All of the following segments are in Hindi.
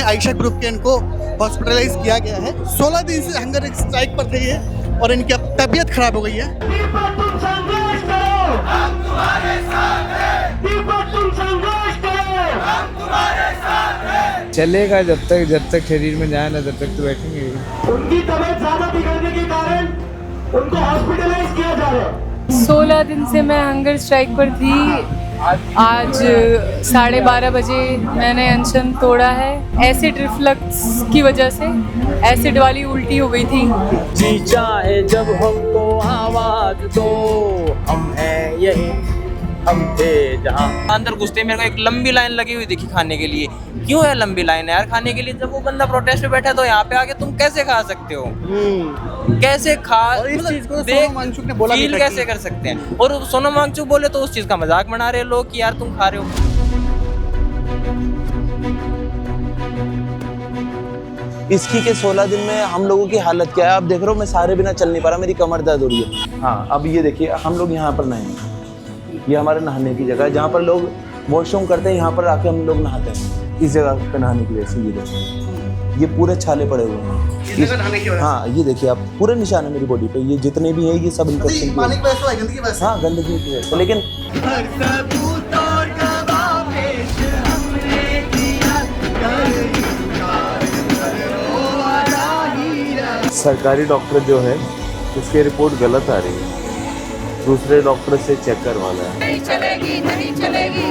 है आयशा ग्रुप के, इनको हॉस्पिटलाइज किया गया है। 16 दिन से हंगर स्ट्राइक पर थे ये और इनकी अब तबीयत खराब हो गई है। तुम संघर्ष करो, हम तुम्हारे साथ हैं। तुम संघर्ष करो, हम तुम्हारे साथ हैं। चलेगा जब तक शरीर में जाए ना, जब तक तो बैठेंगे। उनकी तबीयत ज्यादा बिगड़ने के कारण उनको हॉस्पिटलाइज किया जा रहा है। 16 दिन से मैं हंगर स्ट्राइक पर थी। आज 12:30 बजे मैंने अनशन तोड़ा है। एसिड रिफ्लक्स की वजह से एसिड वाली उल्टी हो गई थी। जी चाहे जब हमको आवाज दो, हम हैं यही, हम थे जहाँ। अंदर घुसते मेरे को एक लंबी लाइन लगी हुई दिखी खाने के लिए। क्यों है लंबी लाइन यार खाने के लिए? जब वो बंदा प्रोटेस्ट पे बैठा है तो यहाँ पे आके तुम कैसे खा सकते हो? कैसे खा? और इस चीज को सोनम वांगचुक ने बोला फील कैसे कर सकते हैं? और सोनम वांगचुक बोले तो उस चीज का मजाक बना रहे लोग कि यार तुम खा रहे हो। इसकी के 16 दिन में हम लोगों की हालत क्या है आप देख रहे हो। मैं सारे बिना चल नहीं पा रहा, मेरी कमर दर्द हो रही है। हाँ, अब ये देखिए, हम लोग यहाँ पर नहाएंगे। ये हमारे नहाने की जगह है, जहाँ पर लोग वॉशरूम करते हैं, यहाँ पर आके हम लोग नहाते हैं। इस जगह पे नहाने की वजह से ये देखिए, ये पूरे छाले पड़े हुए हैं। हाँ, ये देखिए आप, पूरे निशान है मेरी बॉडी पे। ये जितने भी हैं ये सब इन्फेक्शन पानी की वजह से, गंदगी की वजह से। हाँ, गंदगी की वजह से। लेकिन सरकारी डॉक्टर जो है उसकी रिपोर्ट गलत आ रही है, दूसरे डॉक्टर से चेक करवाना है। नहीं चलेगी, नहीं चलेगी,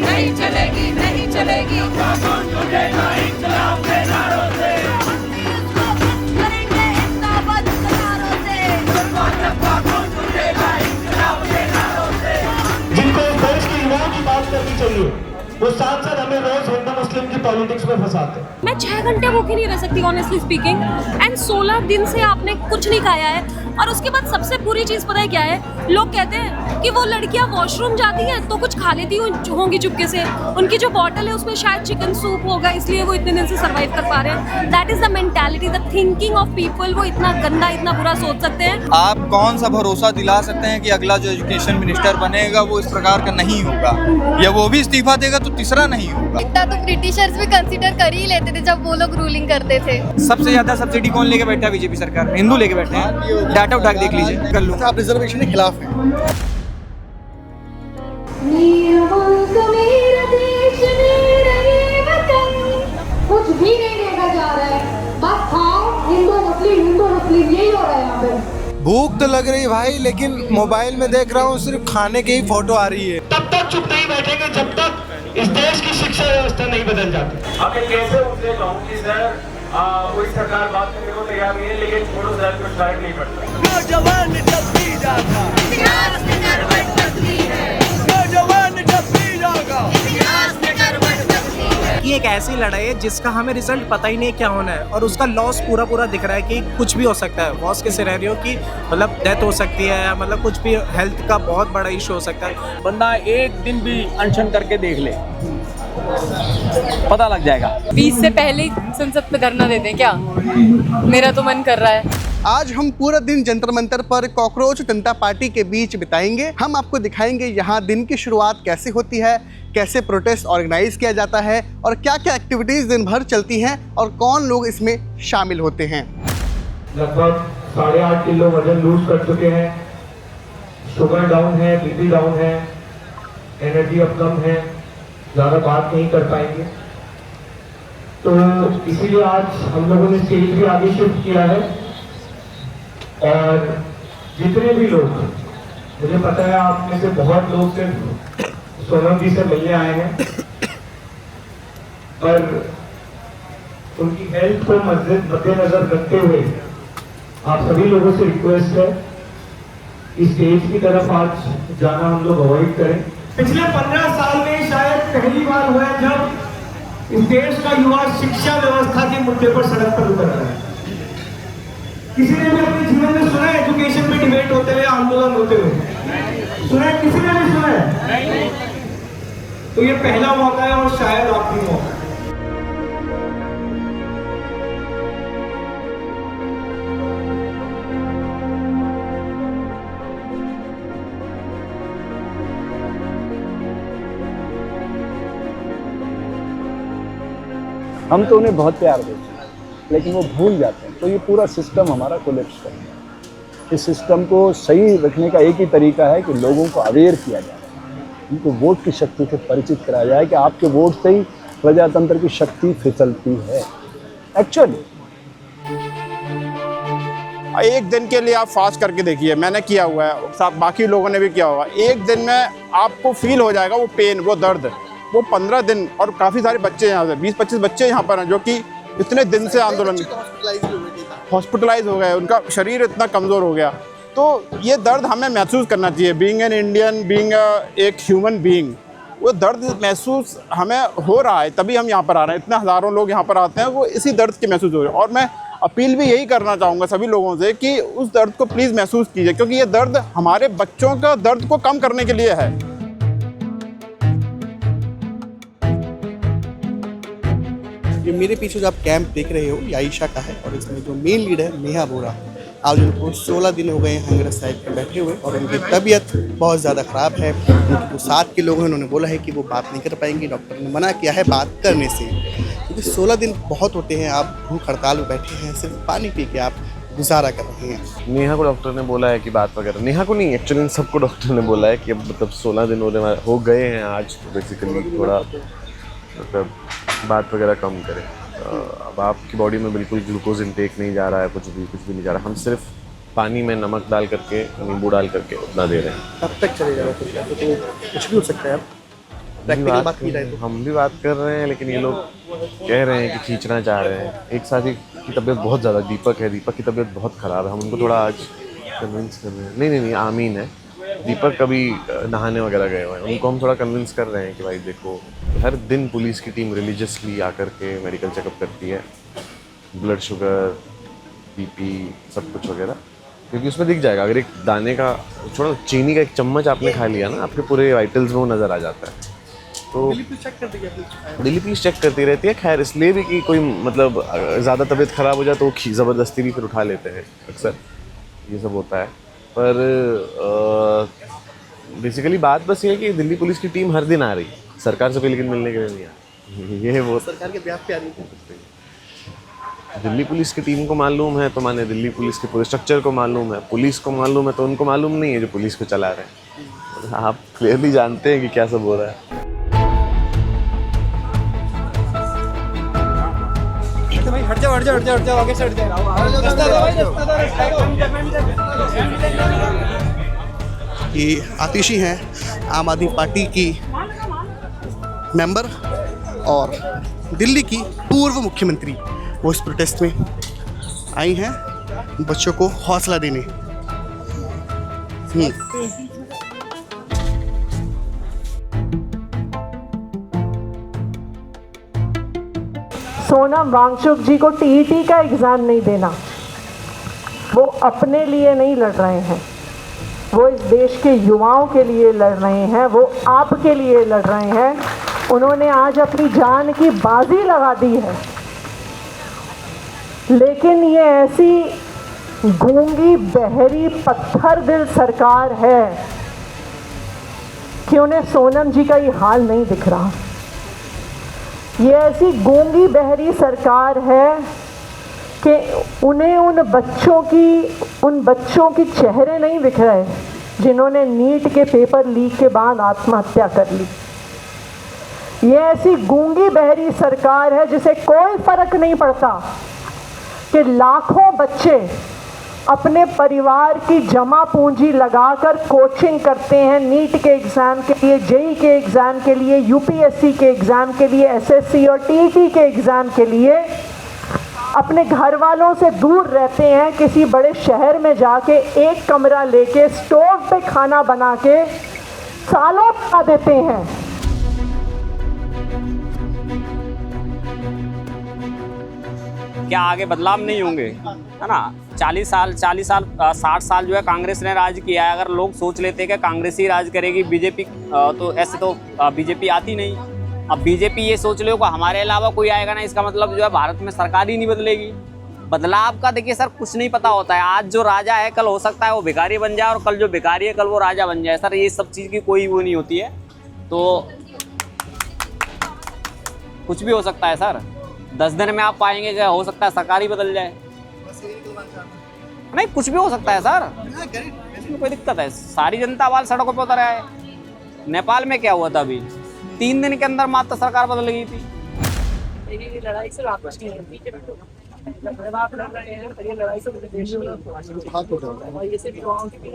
नहीं चलेगी, नहीं चलेगी। जिनको देश की युवाओं की बात करनी चाहिए, वो साथ साथ हमें रोज हिंदू मुस्लिम की पॉलिटिक्स में फंसाते हैं। मैं 6 घंटे भूखी नहीं रह सकती ऑनेस्टली स्पीकिंग। एंड 16 दिन से आपने कुछ नहीं खाया है। और उसके बाद सबसे बुरी चीज़ पता है क्या है? लोग कहते हैं कि वो लड़कियां वॉशरूम जाती हैं तो कुछ खा लेती होंगी चुपके से। उनकी जो बॉटल है उसमें शायद चिकन सूप होगा, इसलिए वो इतने दिन से सर्वाइव कर पा रहे हैं। That is the mentality, the thinking of people. वो इतना गंदा, इतना बुरा सोच सकते हैं। आप कौन सा भरोसा दिला सकते हैं कि अगला जो एजुकेशन मिनिस्टर बनेगा वो इस प्रकार का नहीं होगा, या वो भी इस्तीफा देगा तो तीसरा नहीं होगा? इतना तो ब्रिटिशर्स भी कंसीडर कर ही लेते थे जब वो लोग रूलिंग करते थे। सबसे ज्यादा सब्सिडी कौन लेके बैठा है? बीजेपी सरकार। हिंदू लेके बैठे हैं। डाटा उठा के देख लीजिए, कर लूँ। आप रिजर्वेशन के खिलाफ हैं। कुछ भी नहीं देखा जा रहा है, बस खाओ, हिंदू मुस्लिम यही हो रहा है यहाँ पे। भूख तो लग रही भाई, लेकिन मोबाइल में देख रहा हूँ सिर्फ खाने की ही फोटो आ रही है। तब तक चुप नहीं बैठेंगे जब तक इस देश की शिक्षा व्यवस्था नहीं बदल जाती। हमें कैसे उनसे कहूँ कि सर कोई सरकार बात करने को तैयार नहीं है, लेकिन छोड़ो सर, कुछ फर्क नहीं पड़ता। नौजवान जब भी जागा, इतिहास में करवट बदली है। नौजवान जब भी जागा, इतिहास में करवट बदली है। ये एक ऐसी लड़ाई है जिसका हमें रिजल्ट पता ही नहीं क्या होना है, और उसका लॉस पूरा दिख रहा है कि कुछ भी हो सकता है। वॉस के सिनेरियो की मतलब डेथ हो सकती है, मतलब कुछ भी हेल्थ का बहुत बड़ा इशू हो सकता है। बंदा एक दिन भी अनशन करके देख ले, पता लग जाएगा। 20 से पहले ही संसद में धरना देते हैं क्या? मेरा तो मन कर रहा है। आज हम पूरा दिन जंतर मंतर पर कॉकरोच जनता पार्टी के बीच बिताएंगे। हम आपको दिखाएंगे यहाँ दिन की शुरुआत कैसे होती है, कैसे प्रोटेस्ट ऑर्गेनाइज किया जाता है और क्या क्या एक्टिविटीज़ दिन भर चलती हैं और कौन लोग इसमें शामिल होते हैं। लगभग 8.5 किलो वजन लूज कर चुके हैं। शुगर डाउन है, बीपी डाउन है, एनर्जी अब कम है, ज़्यादा बात नहीं कर पाएंगे। तो इसीलिए आज हम लोगों ने स्टेज भी आगे शिफ्ट किया है। और जितने भी लोग, मुझे पता है आप में से बहुत लोग सिर्फ सोनम जी से मिलने आए हैं, पर उनकी हेल्थ को मद्देनजर रखते हुए आप सभी लोगों से रिक्वेस्ट है कि स्टेज की तरफ आज जाना हम लोग अवॉइड करें। पिछले 15 साल में शायद पहली बार हुआ है जब इस देश का युवा शिक्षा व्यवस्था के मुद्दे पर सड़क पर उतर रहा है। किसी ने भी अपने जीवन में सुना है एजुकेशन पे डिबेट होते हुए, आंदोलन होते हुए? सुना है? किसी ने भी सुना है? तो ये पहला मौका है और शायद आखिरी मौका है। हम तो उन्हें बहुत प्यार देते हैं, लेकिन वो भूल जाते हैं। तो ये पूरा सिस्टम हमारा कोलैप्स कर गया। इस सिस्टम को सही रखने का एक ही तरीका है कि लोगों को अवेयर किया जाए, उनको वोट की शक्ति से परिचित कराया जाए कि आपके वोट से ही प्रजातंत्र की शक्ति फिसलती है। एक्चुअली एक दिन के लिए आप फास्ट करके देखिए, मैंने किया हुआ है, साथ बाकी लोगों ने भी किया होगा। एक दिन में आपको फील हो जाएगा वो पेन, वो दर्द। वो 15 दिन, और काफ़ी सारे बच्चे यहाँ से 20-25 बच्चे यहाँ पर हैं जो कि इतने दिन से आंदोलन हॉस्पिटलाइज हो गए, उनका शरीर इतना कमज़ोर हो गया। तो ये दर्द हमें महसूस करना चाहिए, बीइंग एन इंडियन, बीइंग एक ह्यूमन बीइंग। वो दर्द महसूस हमें हो रहा है, तभी हम यहाँ पर आ रहे हैं। इतने हज़ारों लोग यहाँ पर आते हैं, वो इसी दर्द के महसूस हो रहे हैं। और मैं अपील भी यही करना चाहूँगा सभी लोगों से कि उस दर्द को प्लीज़ महसूस कीजिए, क्योंकि ये दर्द हमारे बच्चों का दर्द को कम करने के लिए है। ये मेरे पीछे जो आप कैंप देख रहे हो ये आयशा का है, और इसमें जो मेन लीड है नेहा बोरा। आज उनको 16 दिन हो गए हैं हंगर स्ट्राइक पर बैठे हुए, और उनकी तबीयत बहुत ज़्यादा ख़राब है। उनके जो साथ के लोग हैं उन्होंने बोला है कि वो बात नहीं कर पाएंगी, डॉक्टर ने मना किया है बात करने से, क्योंकि 16 दिन बहुत होते हैं। आप भूख हड़ताल में बैठे हैं, सिर्फ पानी पी के आप गुजारा कर रहे हैं। नेहा को डॉक्टर ने बोला है कि बात वगैरह, नेहा को नहीं एक्चुअली सबको डॉक्टर ने बोला है कि अब मतलब 16 दिन हो गए हैं आज, बेसिकली थोड़ा मतलब बात वगैरह कम करें। अब आपकी बॉडी में बिल्कुल ग्लूकोज इंटेक नहीं जा रहा है, कुछ भी नहीं जा रहा। हम सिर्फ पानी में नमक डाल करके, नींबू डाल करके उतना दे रहे हैं। कब तक चलेगा? तो कुछ भी हो सकता है। हम भी बात कर रहे हैं, लेकिन ये लोग कह रहे हैं कि खींचना चाह रहे हैं। एक साथी की तबीयत बहुत ज़्यादा, दीपक है, दीपक की तबीयत बहुत ख़राब है। हम उनको थोड़ा आज कन्विंस कर रहे हैं। नहीं, आमीन है। दीपक कभी नहाने वगैरह गए हुए हैं, उनको हम थोड़ा कन्विंस कर रहे हैं कि भाई देखो, हर दिन पुलिस की टीम रिलीजियसली आकर के मेडिकल चेकअप करती है, ब्लड शुगर, बीपी, सब कुछ वगैरह, क्योंकि उसमें दिख जाएगा। अगर एक दाने का थोड़ा चीनी का एक चम्मच आपने खा लिया ना, आपके पूरे वाइटल्स में वो नज़र आ जाता है। तो डेली पुलिस चेक करती रहती है। खैर इसलिए भी कि कोई मतलब ज़्यादा तबीयत ख़राब हो जाए तो वो ज़बरदस्ती भी फिर उठा लेते हैं, अक्सर ये सब होता है। पर बेसिकली बात बस ये है कि दिल्ली पुलिस की टीम हर दिन आ रही, सरकार से कोई लेकिन मिलने के लिए नहीं आ रही। ये वो सरकार के ब्याह पे आ रही है। दिल्ली पुलिस की टीम को मालूम है, तो माने दिल्ली पुलिस के पूरे स्ट्रक्चर को मालूम है, पुलिस को मालूम है, तो उनको मालूम नहीं है जो पुलिस को चला रहे हैं। आप क्लियरली जानते हैं कि क्या सब हो रहा है। हट जाओ आगे से हट जाओ। ये आतिशी हैं आम आदमी पार्टी की मेंबर और दिल्ली की पूर्व मुख्यमंत्री। वो इस प्रोटेस्ट में आई हैं बच्चों को हौसला देने। सोनम वांगचुक जी को टीईटी का एग्ज़ाम नहीं देना। वो अपने लिए नहीं लड़ रहे हैं, वो इस देश के युवाओं के लिए लड़ रहे हैं, वो आपके लिए लड़ रहे हैं। उन्होंने आज अपनी जान की बाजी लगा दी है, लेकिन ये ऐसी गूंगी बहरी पत्थर दिल सरकार है कि उन्हें सोनम जी का ये हाल नहीं दिख रहा। ये ऐसी गूंगी बहरी सरकार है कि उन्हें उन बच्चों की चेहरे नहीं दिख रहे जिन्होंने नीट के पेपर लीक के बाद आत्महत्या कर ली। ये ऐसी गूंगी बहरी सरकार है जिसे कोई फर्क नहीं पड़ता कि लाखों बच्चे अपने परिवार की जमा पूंजी लगाकर कोचिंग करते हैं नीट के एग्ज़ाम के लिए, जेई के एग्ज़ाम के लिए, यूपीएससी के एग्ज़ाम के लिए, एसएससी और टीईटी के एग्ज़ाम के लिए, अपने घर वालों से दूर रहते हैं, किसी बड़े शहर में जाके एक कमरा लेके स्टोव पे खाना बना के सालों खा देते हैं। क्या आगे बदलाव नहीं होंगे, है ना? 40 साल 60 साल जो है कांग्रेस ने राज किया है। अगर लोग सोच लेते कि कांग्रेस ही राज करेगी, बीजेपी तो ऐसे तो बीजेपी आती नहीं। अब बीजेपी ये सोच लो कि हमारे अलावा कोई आएगा ना, इसका मतलब जो है भारत में सरकार ही नहीं बदलेगी। बदलाव का देखिए सर कुछ नहीं पता होता है। आज जो राजा है कल हो सकता है वो भिखारी बन जाए, और कल जो भिखारी है कल वो राजा बन जाए। सर ये सब चीज़ की कोई वो नहीं होती है, तो कुछ भी हो सकता है सर। 10 दिन में आप पाएंगे कि हो सकता है सरकार ही बदल जाए। नहीं, कुछ भी हो सकता है सर, इसमें कोई दिक्कत है। सारी जनता वाल सड़कों पर उतर आए। नेपाल में क्या हुआ था अभी, 3 दिन के अंदर मात्र सरकार बदल गई थी। लड़ाई से वापस नहीं होती। जब आप लड़ रहे हैं तो ये लड़ाई से देश में और ये सिर्फ गाँव की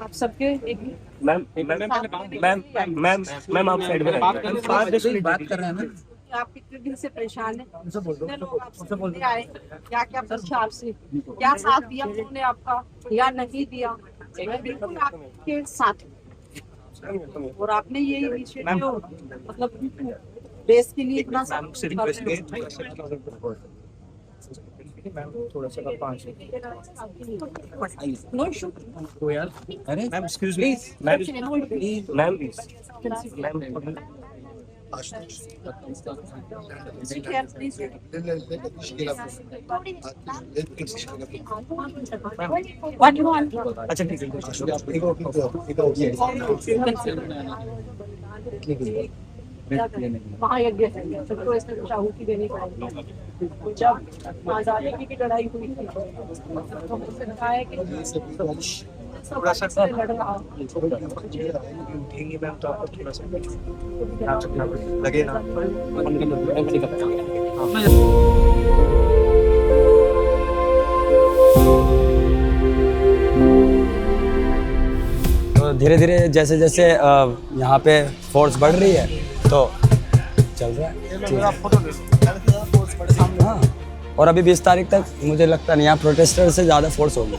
आप सबके एक मैम आप साइड में बात कर रहे हैं ना। आप कितने दिन से परेशान हैं? कितने लोग आपसे मिलने आए, क्या क्या पूछा आपसे, क्या साथ दिया उन्होंने आपका या नहीं दिया? मैं बिल्कुल आपके साथ हूं। और आपने ये इनिशिएटिव मतलब देश के लिए इतना थोड़ा सा 5 नो इशू। तो यार अरे ma'am excuse me ma'am What you want? अच्छा ठीक है। वहाँ यज्ञ है, सबको इसमें कुछ आहुति देनी पड़ेगी। जब आज़ादी की लड़ाई हुई थी तो मुझसे कहा है कि थोड़ा सा लड़ रहा उठेंगे मैम तो आपको थोड़ा सा लगे ना। तो धीरे धीरे जैसे जैसे यहाँ पे फोर्स बढ़ रही है तो चल रहा है। हाँ, और अभी 20 तारीख तक मुझे लगता नहीं यहाँ प्रोटेस्टर से ज़्यादा फोर्स होगी,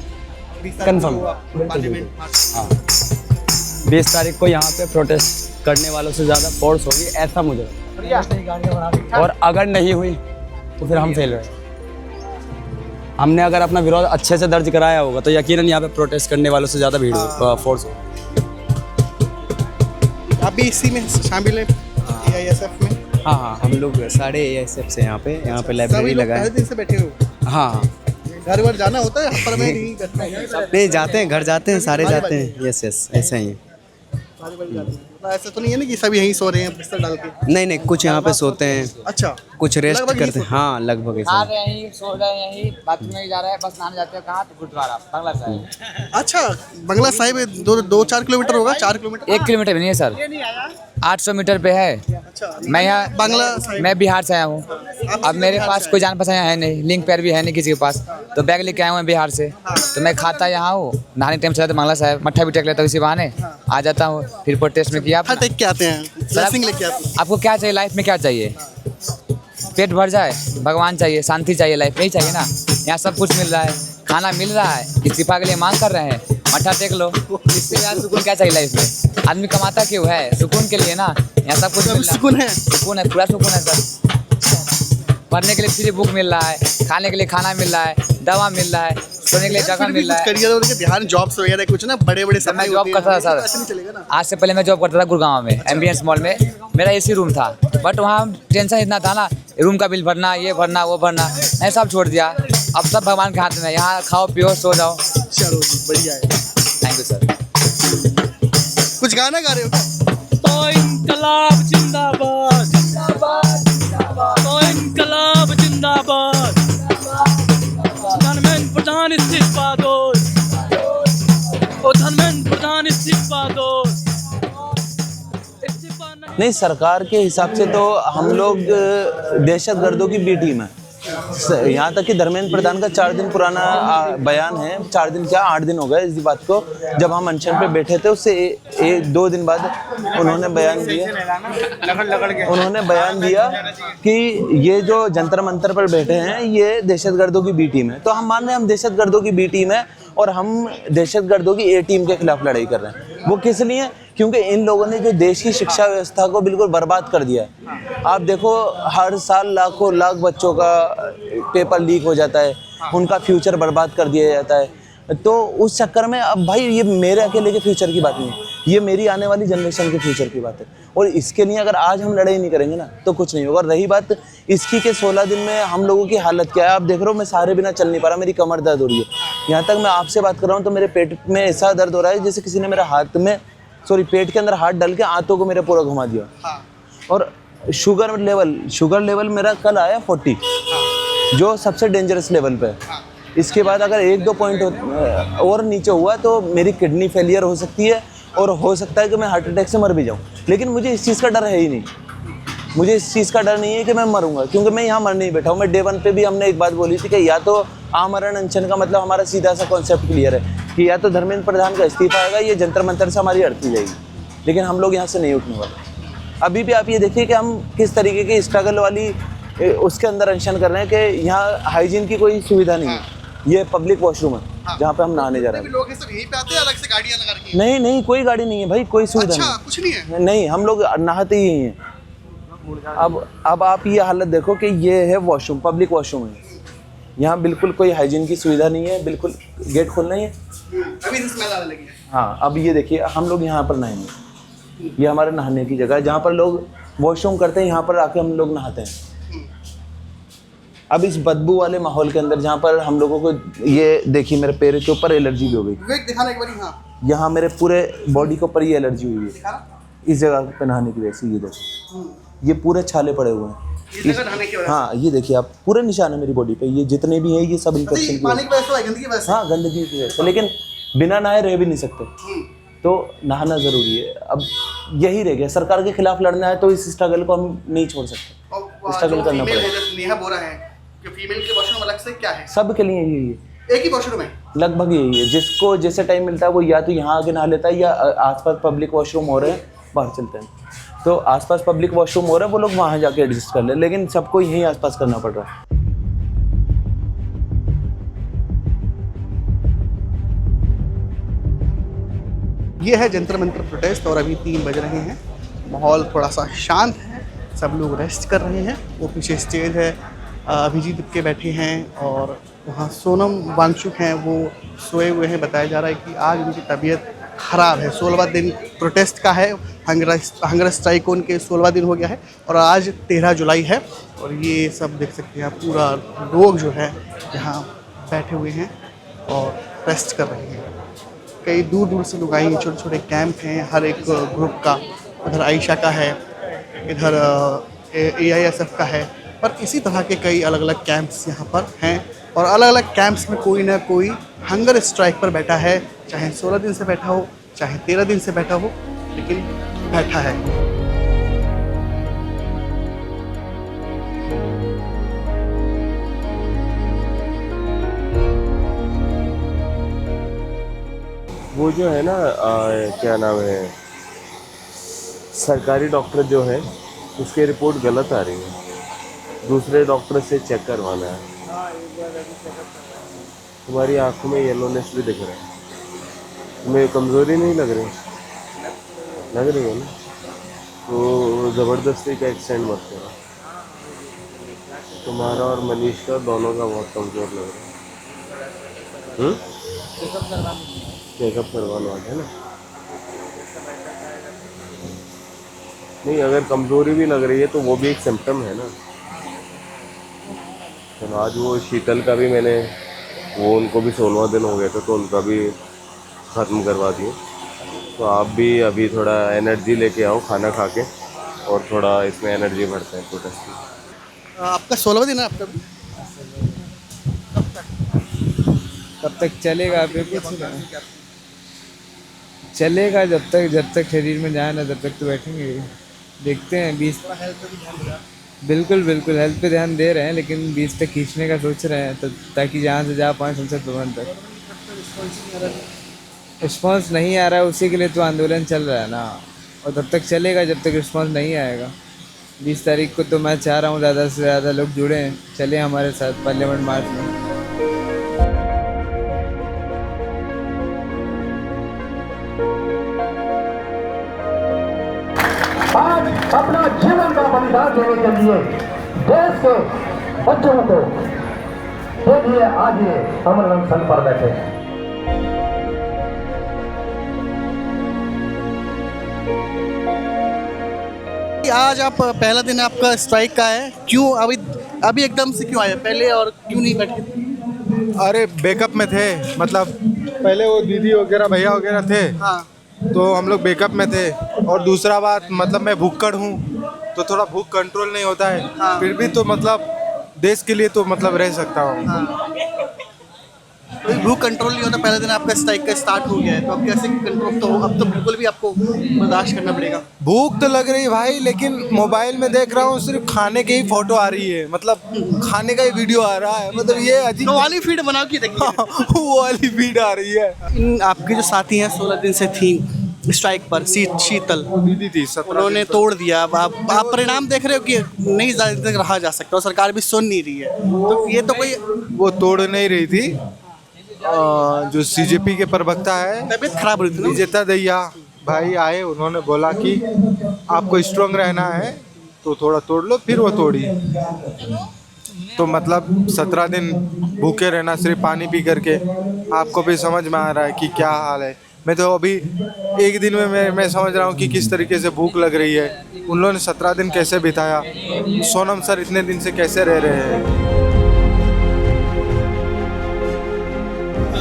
कंफर्म। हाँ, 20 तारीख को यहाँ पे प्रोटेस्ट करने वालों से ज़्यादा फोर्स होगी, ऐसा मुझे लगता है। और अगर नहीं हुई तो फिर हम फेल रहे। हमने अगर अपना विरोध अच्छे से दर्ज कराया होगा तो यकीनन यहाँ पे प्रोटेस्ट करने वालों से ज़्यादा भीड़ फोर्स होगी। आप भी इसी में शामिल हैं AISF में? हाँ, हम लोग सारे AISF से यहाँ पे लाइब्रेरी लगा है। दिन से बैठे हो? हाँ, घर वर जाना होता है पर मैं नहीं करता है। नहीं जाते हैं, घर जाते हैं, सारे जाते हैं। यस ऐसा ही है। ऐसा तो नहीं है ना कि सभी यहीं सो रहे हैं बिस्तर डाल के? नहीं, कुछ यहाँ पे सोते हैं। अच्छा, कुछ रेस्ट करते हैं। हाँ, लगभग खा रहे हैं यहीं, सो रहे हैं यहीं, बाथरूम में जा रहे हैं, बस नहाने जाते हैं। कहाँ? तो गुरुद्वारा बंगला साहिब। अच्छा, बंगला साहिब 2-4 किलोमीटर होगा? 4 किलोमीटर? 1 किलोमीटर भी नहीं है सर, 800 मीटर पे है। अच्छा, मैं यहाँ मैं बिहार से आया हूँ। अब मेरे पास कोई जान पहचान है नहीं, लिंक पैर भी है नहीं किसी के पास, तो बैग लेके आया हूँ बिहार से। तो मैं खाता यहाँ हूँ, नहाने टाइम चला तो बंगला साहिब मट्ठा भी टेक लेता हूँ, इसी बहाने आ जाता हूँ। फिर प्रोटेस्ट में किया टेक के आते हैं, ब्लेसिंग लेके आते हैं। आपको क्या चाहिए लाइफ में? क्या चाहिए? पेट भर जाए, भगवान चाहिए, शांति चाहिए, लाइफ में ही चाहिए ना। यहाँ सब कुछ मिल रहा है, खाना मिल रहा है, इस्तीफा के लिए मांग कर रहे हैं, मट्ठा टेक लो। इससे ज़्यादा सुकून क्या चाहिए लाइफ में? आदमी कमाता क्यों है? सुकून के लिए ना। यहाँ सब कुछ मिल रहा है, सुकून है, पूरा सुकून है सर। पढ़ने के लिए फ्री बुक मिल रहा है, खाने के लिए खाना मिल रहा है, दवा मिल रहा है, सोने के लिए जगह मिल रहा है। करियर ध्यान जॉब्स वगैरह कुछ ना, बड़े मैं जॉब करता था सर। आज से पहले मैं जॉब करता था गुड़गांव में एम्बियंस मॉल में। मेरा AC रूम था, बट वहाँ टेंशन इतना था ना, रूम का बिल भरना, ये भरना, वो भरना, मैं सब छोड़ दिया। अब सब भगवान के हाथ में। यहाँ खाओ पियो सो जाओ। चलो बढ़िया है, थैंक यू सर। कुछ गाना गा रहे हो? तो इनकलाब जिंदाबाद, तो इनकलाब जिंदाबाद, धर्मेंद्र प्रधान इस्तीफा दो, ओ धर्मेंद्र प्रधान इस्तीफा दो। नहीं, सरकार के हिसाब से तो हम लोग दहशतगर्दों की बी टीम है। यहाँ तक कि धर्मेंद्र प्रधान का 4 दिन पुराना बयान है, 4 दिन क्या 8 दिन हो गए इस बात को, जब हम अनशन पे बैठे थे उससे 2 दिन बाद उन्होंने बयान दिया कि ये जो जंतर मंतर पर बैठे हैं ये दहशतगर्दों की बी टीम है। तो हम मान रहे हैं हम दहशतगर्दों की बी टीम है और हम दहशतगर्दों की A टीम के खिलाफ लड़ाई कर रहे हैं। वो किस लिए? क्योंकि इन लोगों ने जो देश की शिक्षा व्यवस्था को बिल्कुल बर्बाद कर दिया है। आप देखो, हर साल लाख बच्चों का पेपर लीक हो जाता है, उनका फ्यूचर बर्बाद कर दिया जाता है। तो उस चक्कर में अब भाई ये मेरे अकेले के फ्यूचर की बात नहीं है, ये मेरी आने वाली जनरेशन के फ्यूचर की बात है। और इसके लिए अगर आज हम लड़ाई नहीं करेंगे ना तो कुछ नहीं होगा। रही बात इसकी के 16 दिन में हम लोगों की हालत क्या है, आप देख रहे हो मैं सहारे बिना चल नहीं पा रहा, मेरी कमर दर्द हो रही है। यहाँ तक मैं आपसे बात कर रहा हूँ तो मेरे पेट में ऐसा दर्द हो रहा है जैसे किसी ने मेरे हाथ में पेट के अंदर हाथ डाल के आंतों को मेरे पूरा घुमा दिया। और शुगर लेवल मेरा कल आया 40, जो सबसे डेंजरस लेवल पे है। इसके बाद अगर 1-2 पॉइंट और नीचे हुआ तो मेरी किडनी फेलियर हो सकती है और हो सकता है कि मैं हार्ट अटैक से मर भी जाऊं। लेकिन मुझे इस चीज़ का डर है ही नहीं, मुझे इस चीज़ का डर नहीं है कि मैं मरूंगा, क्योंकि मैं यहाँ मर नहीं बैठा हूँ। मैं डे 1 पे भी हमने एक बात बोली थी कि या तो आमरण अनशन का मतलब हमारा सीधा सा कॉन्सेप्ट क्लियर है कि या तो धर्मेंद्र प्रधान का इस्तीफा आएगा, ये जंतर मंतर से हमारी अर्थी जाएगी, लेकिन हम लोग यहाँ से नहीं उठने वाले। अभी भी आप ये देखिए कि हम किस तरीके की स्ट्रगल वाली उसके अंदर अनशन कर रहे हैं कि यहाँ हाइजीन की कोई सुविधा नहीं है। ये पब्लिक वॉशरूम है जहाँ पे हम नहाने जा रहे हैं। लोग सब यहीं पे आते हैं, अलग से गाड़ियां लगा रखी हैं? नहीं, कोई गाड़ी नहीं है भाई, कोई सुविधा अच्छा, नहीं। कुछ नहीं है? नहीं, हम लोग नहाते ही हैं। अब आप ये हालत देखो कि ये है वॉशरूम, पब्लिक वॉशरूम है, यहाँ बिल्कुल कोई हाइजीन की सुविधा नहीं है, बिल्कुल गेट खोलना ही है। अभी से स्मेल आने लगी है। हाँ, अब ये देखिए हम लोग यहाँ पर नहाएंगे, ये हमारे नहाने की जगह है जहाँ पर लोग वॉशरूम करते हैं, यहाँ पर आके हम लोग नहाते हैं। अब इस बदबू वाले माहौल के अंदर जहाँ पर हम लोगों को ये देखिए मेरे पैर के ऊपर एलर्जी भी हो गई, दिखाना एक बार। हाँ, यहाँ मेरे पूरे बॉडी के ऊपर ये एलर्जी हुई है इस जगह पे नहाने की वजह से। ये देखो ये पूरे छाले पड़े हुए हैं। हाँ, ये देखिए आप, पूरे निशान है मेरी बॉडी पे, ये जितने भी हैं ये सब इन्फेक्शन की वजह से। हाँ, गंदगी की वजह से, लेकिन बिना नहाए रह भी नहीं सकते, तो नहाना ज़रूरी है। अब यही रह गया, सरकार के खिलाफ लड़ना है तो इस स्ट्रगल को हम नहीं छोड़ सकते, स्ट्रगल करना पड़ेगा। नेहा बोरा है कि फीमेल के वॉशरूम अलग से क्या है? सब के लिए यही है, एक ही वॉशरूम है लगभग यही है। जिसको जैसे टाइम मिलता है वो या तो यहाँ आके नहा लेता है या आसपास पब्लिक वॉशरूम हो रहे हैं बाहर चलते हैं, तो आसपास पब्लिक वॉशरूम हो रहा है वो लोग वहाँ जाके एडजस्ट कर ले, लेकिन सबको यहीं आसपास करना पड़ रहा है। ये है जंतर मंतर प्रोटेस्ट और अभी 3 बज रहे हैं, माहौल थोड़ा सा शांत है, सब लोग रेस्ट कर रहे हैं। वो पीछे स्टेज है, अभिजीत के बैठे हैं और वहाँ सोनम वांगचुक हैं, वो सोए हुए हैं। बताया जा रहा है कि आज उनकी तबीयत ख़राब है। 16वां दिन प्रोटेस्ट का है, हंगर स्ट्राइक उनके 16वां दिन हो गया है और आज 13 जुलाई है। और ये सब देख सकते हैं, पूरा लोग जो है यहाँ बैठे हुए हैं और रेस्ट कर रहे हैं। कई दूर दूर से लोग आएंगे, छोटे छोटे कैंप हैं हर एक ग्रुप का। उधर आयशा का है, इधर AISF का है, पर इसी तरह के कई अलग अलग कैंप्स यहाँ पर हैं और अलग अलग कैंप्स में कोई ना कोई हंगर स्ट्राइक पर बैठा है, चाहे 16 दिन से बैठा हो, चाहे 13 दिन से बैठा हो, लेकिन बैठा है। वो जो है ना क्या नाम है, सरकारी डॉक्टर जो है उसकी रिपोर्ट गलत आ रही है, दूसरे डॉक्टर से चेक करवाना है। तुम्हारी आंखों में येलोनेस भी दिख रहा है, तुम्हें कमज़ोरी नहीं लग रही है ना, तो ज़बरदस्ती का एक्सटेंड मत करो। तुम्हारा और मनीष का दोनों का बहुत कमज़ोर लग रहा है। चेकअप करवाना है ना? नहीं, अगर कमज़ोरी भी लग रही है तो वो भी एक सिम्टम है ना। तो आज वो शीतल का भी मैंने, वो उनको भी 16वां दिन हो गया था तो उनका भी ख़त्म करवा दिए। तो आप भी अभी थोड़ा एनर्जी लेके आओ खाना खा के, और थोड़ा इसमें एनर्जी बढ़ता है प्रोटेस्ट की। आपका 16वां दिन है आपका भी? कब तक चलेगा? अभी कुछ चलेगा जब तक शरीर में जाए ना तब तक तो बैठेंगे। देखते हैं 20 बिल्कुल हेल्थ पे ध्यान दे रहे हैं, लेकिन 20 तक खींचने का सोच रहे हैं, तो ताकि जहाँ से जा पाएँ संसद भवन तक। रिस्पॉन्स नहीं आ रहा है, उसी के लिए तो आंदोलन चल रहा है ना, और तब तक चलेगा जब तक रिस्पॉन्स नहीं आएगा। 20 तारीख को तो मैं चाह रहा हूँ ज़्यादा से ज़्यादा लोग जुड़ें, चले हमारे साथ पार्लियामेंट मार्च में। आज अपना जीवन का बलिदान देने के लिए देश के बच्चों को देखिए आज ये अमर अनशन पर बैठे। कि आज आप पहला दिन आपका स्ट्राइक का है, क्यों अभी एकदम से क्यों आए पहले और क्यों नहीं बैठे? अरे बैकअप में थे, मतलब पहले वो दीदी वगैरह भैया वगैरह थे। हाँ। तो हम लोग बैकअप में थे। और दूसरा बात, मतलब मैं भूखड़ हूँ तो थोड़ा भूख कंट्रोल नहीं होता है। हाँ। फिर भी तो मतलब देश के लिए तो मतलब रह सकता हूँ। हाँ। तो भूख कंट्रोल नहीं होता, पहला दिन आपका स्ट्राइक का स्टार्ट हो गया है, तो अब कैसे कंट्रोल? तो अब तो बिल्कुल भी आपको बर्दाश्त करना पड़ेगा। भूख तो लग रही है भाई, लेकिन मोबाइल में देख रहा हूँ सिर्फ खाने की ही फोटो आ रही है, मतलब खाने का ही वीडियो आ रहा है। मतलब ये अजीब वाली फीड बनाओ कि देखिए वो वाली फीड आ रही है। इन आपके जो साथी हैं 16 दिन से थी स्ट्राइक पर, शीतल दीदी थी, उन्होंने तोड़ दिया। अब आप परिणाम देख रहे हो कि नहीं ज्यादा तक रहा जा सकता और सरकार भी सुन नहीं रही है, तो ये तो कोई वो तोड़ नहीं रही थी। जो सीजेपी के प्रवक्ता है, तबीयत खराब हुई थी ना, विजेता दैया भाई आए, उन्होंने बोला कि आपको स्ट्रांग रहना है तो थोड़ा तोड़ लो, फिर वो तोड़ी। तो मतलब 17 दिन भूखे रहना सिर्फ पानी पी करके, आपको भी समझ में आ रहा है कि क्या हाल है। मैं तो अभी एक दिन में मैं समझ रहा हूँ कि किस तरीके से भूख लग रही है। उन लोगों ने 17 दिन कैसे बिताया, सोनम सर इतने दिन से कैसे रह रहे हैं।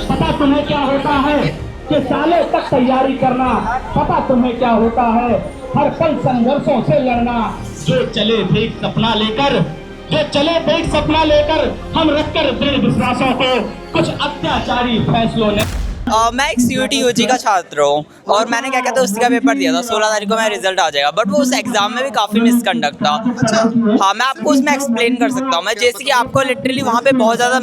पता तुम्हें क्या होता है कि सालों तक तैयारी करना, पता तुम्हें क्या होता है हर पल संघर्षों से लड़ना। जो चले थे सपना लेकर, हम रखकर दृढ़ विश्वासों को कुछ अत्याचारी फैसलों ने। मैं एक CUT का छात्र हूँ और मैंने क्या कहते हैं उसी का पेपर दिया था। 16 तारीख को मेरा रिजल्ट आ जाएगा, बट वो उस एग्जाम में भी काफ़ी मिसकंडक्ट था। हाँ, मैं आपको उसमें एक्सप्लेन कर सकता हूँ। मैं जैसे कि आपको लिटरली वहाँ पे बहुत ज़्यादा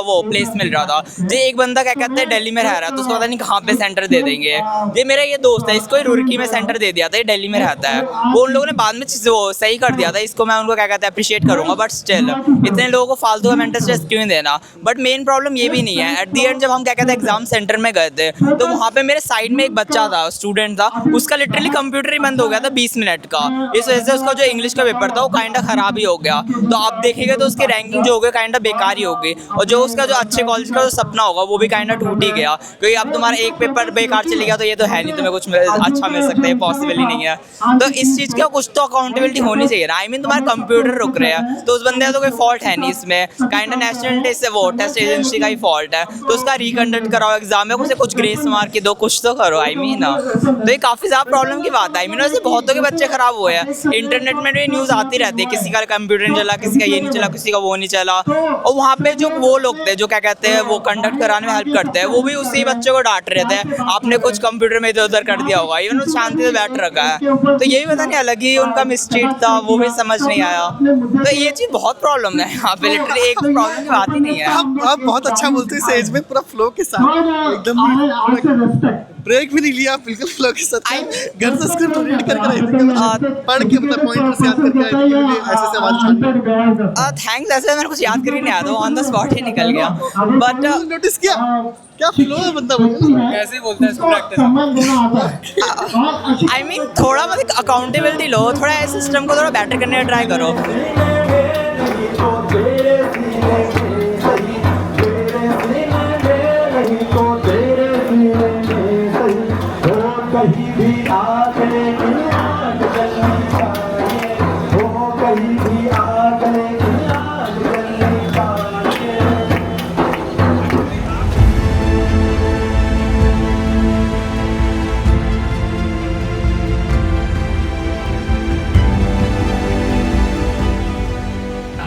वो प्लेस मिल रहा था। जो एक बंदा क्या कहते हैं दिल्ली में रह रहा है, तो उसको पता नहीं कहाँ पे सेंटर दे देंगे। ये मेरा ये दोस्त है, इसको रुड़की में सेंटर दे दिया था, ये दिल्ली में रहता है। वो उन लोगों ने बाद में वो सही कर दिया था, इसको मैं उनको क्या कहते हैं अप्रिशिएट करूँगा। बट स्टिल इतने लोगों को फालतू का मेंटल स्ट्रेस क्यों देना। बट मेन प्रॉब्लम ये भी नहीं है। एट दी एंड जब हम क्या कहते हैं एग्जाम सेंटर में गए थे, तो वहाँ पे मेरे साइड में एक बच्चा था, स्टूडेंट था, उसका लिटरली कंप्यूटर ही बंद हो गया था 20 मिनट का। इस वजह से उसका जो इंग्लिश का पेपर था वो काइंडा खराब ही हो गया। तो आप देखेंगे तो उसकी रैंकिंग जो हो गई काइंडा बेकार ही होगी, और जो उसका जो अच्छे कॉलेज का जो सपना होगा वो भी काइंडा टूट ही गया। क्योंकि अब तुम्हारा एक पेपर बेकार चले गया तो ये तो है नहीं तुम्हें कुछ अच्छा मिल सकता है, पॉसिबल ही नहीं है। तो इस चीज़ का कुछ तो अकाउंटेबिलिटी होनी चाहिए ना। आई मीन तुम्हारे कंप्यूटर रुक रहे हैं तो उस बंदे का तो कोई फॉल्ट है नहीं इसमें, काइंडा नेशनल टेस्ट एजेंसी का ही फॉल्ट है। तो उसका रिकंडक्ट कराओ एग्जाम में, उसे कुछ ग्रेस मार के दो, कुछ तो करो। आई मीन तो ये काफ़ी ज़्यादा प्रॉब्लम की बात है। आई मीन वैसे बहुतों के बच्चे खराब हुए हैं, इंटरनेट में भी न्यूज़ आती रहती है, किसी का कंप्यूटर नहीं चला, किसी का ये नहीं चला, किसी का वो नहीं चला। और वहाँ पे जो वो लोग थे जो क्या कहते हैं वो कंडक्ट कराने में हेल्प करते हैं, वो भी उसी बच्चे को डांट रहे थे, आपने कुछ कंप्यूटर में इधर उधर कर दिया होगा। इवन शांति से बैठ रखा है, तो ये भी पता नहीं अलग ही उनका मिस्टेक था, वो भी समझ नहीं आया। तो ये चीज़ बहुत प्रॉब्लम है यहाँ पे, लिटरली एक तो प्रॉब्लम की बात ही नहीं है। आप बहुत अच्छा बोलते हैं, सेज में पूरा फ्लो के साथ एकदम ब्रेक भी नहीं लिया, बिल्कुल फ्लो के साथ। घर से स्क्रिप्ट रीड करके आए थे, पढ़ के मतलब पॉइंटर्स याद करके आए थे, ऐसे आवाज थैंक्स। ऐसे मैंने कुछ याद करके नहीं आया था, ऑन द स्पॉट ही निकल गया। बट नोटिस किया क्या फ्लो है बंदा, कैसे बोलता है इसको प्रैक्टिस। आई मीन थोड़ा मतलब अकाउंटेबिलिटी लो, थोड़ा इस सिस्टम को थोड़ा बेटर करने का ट्राई करो।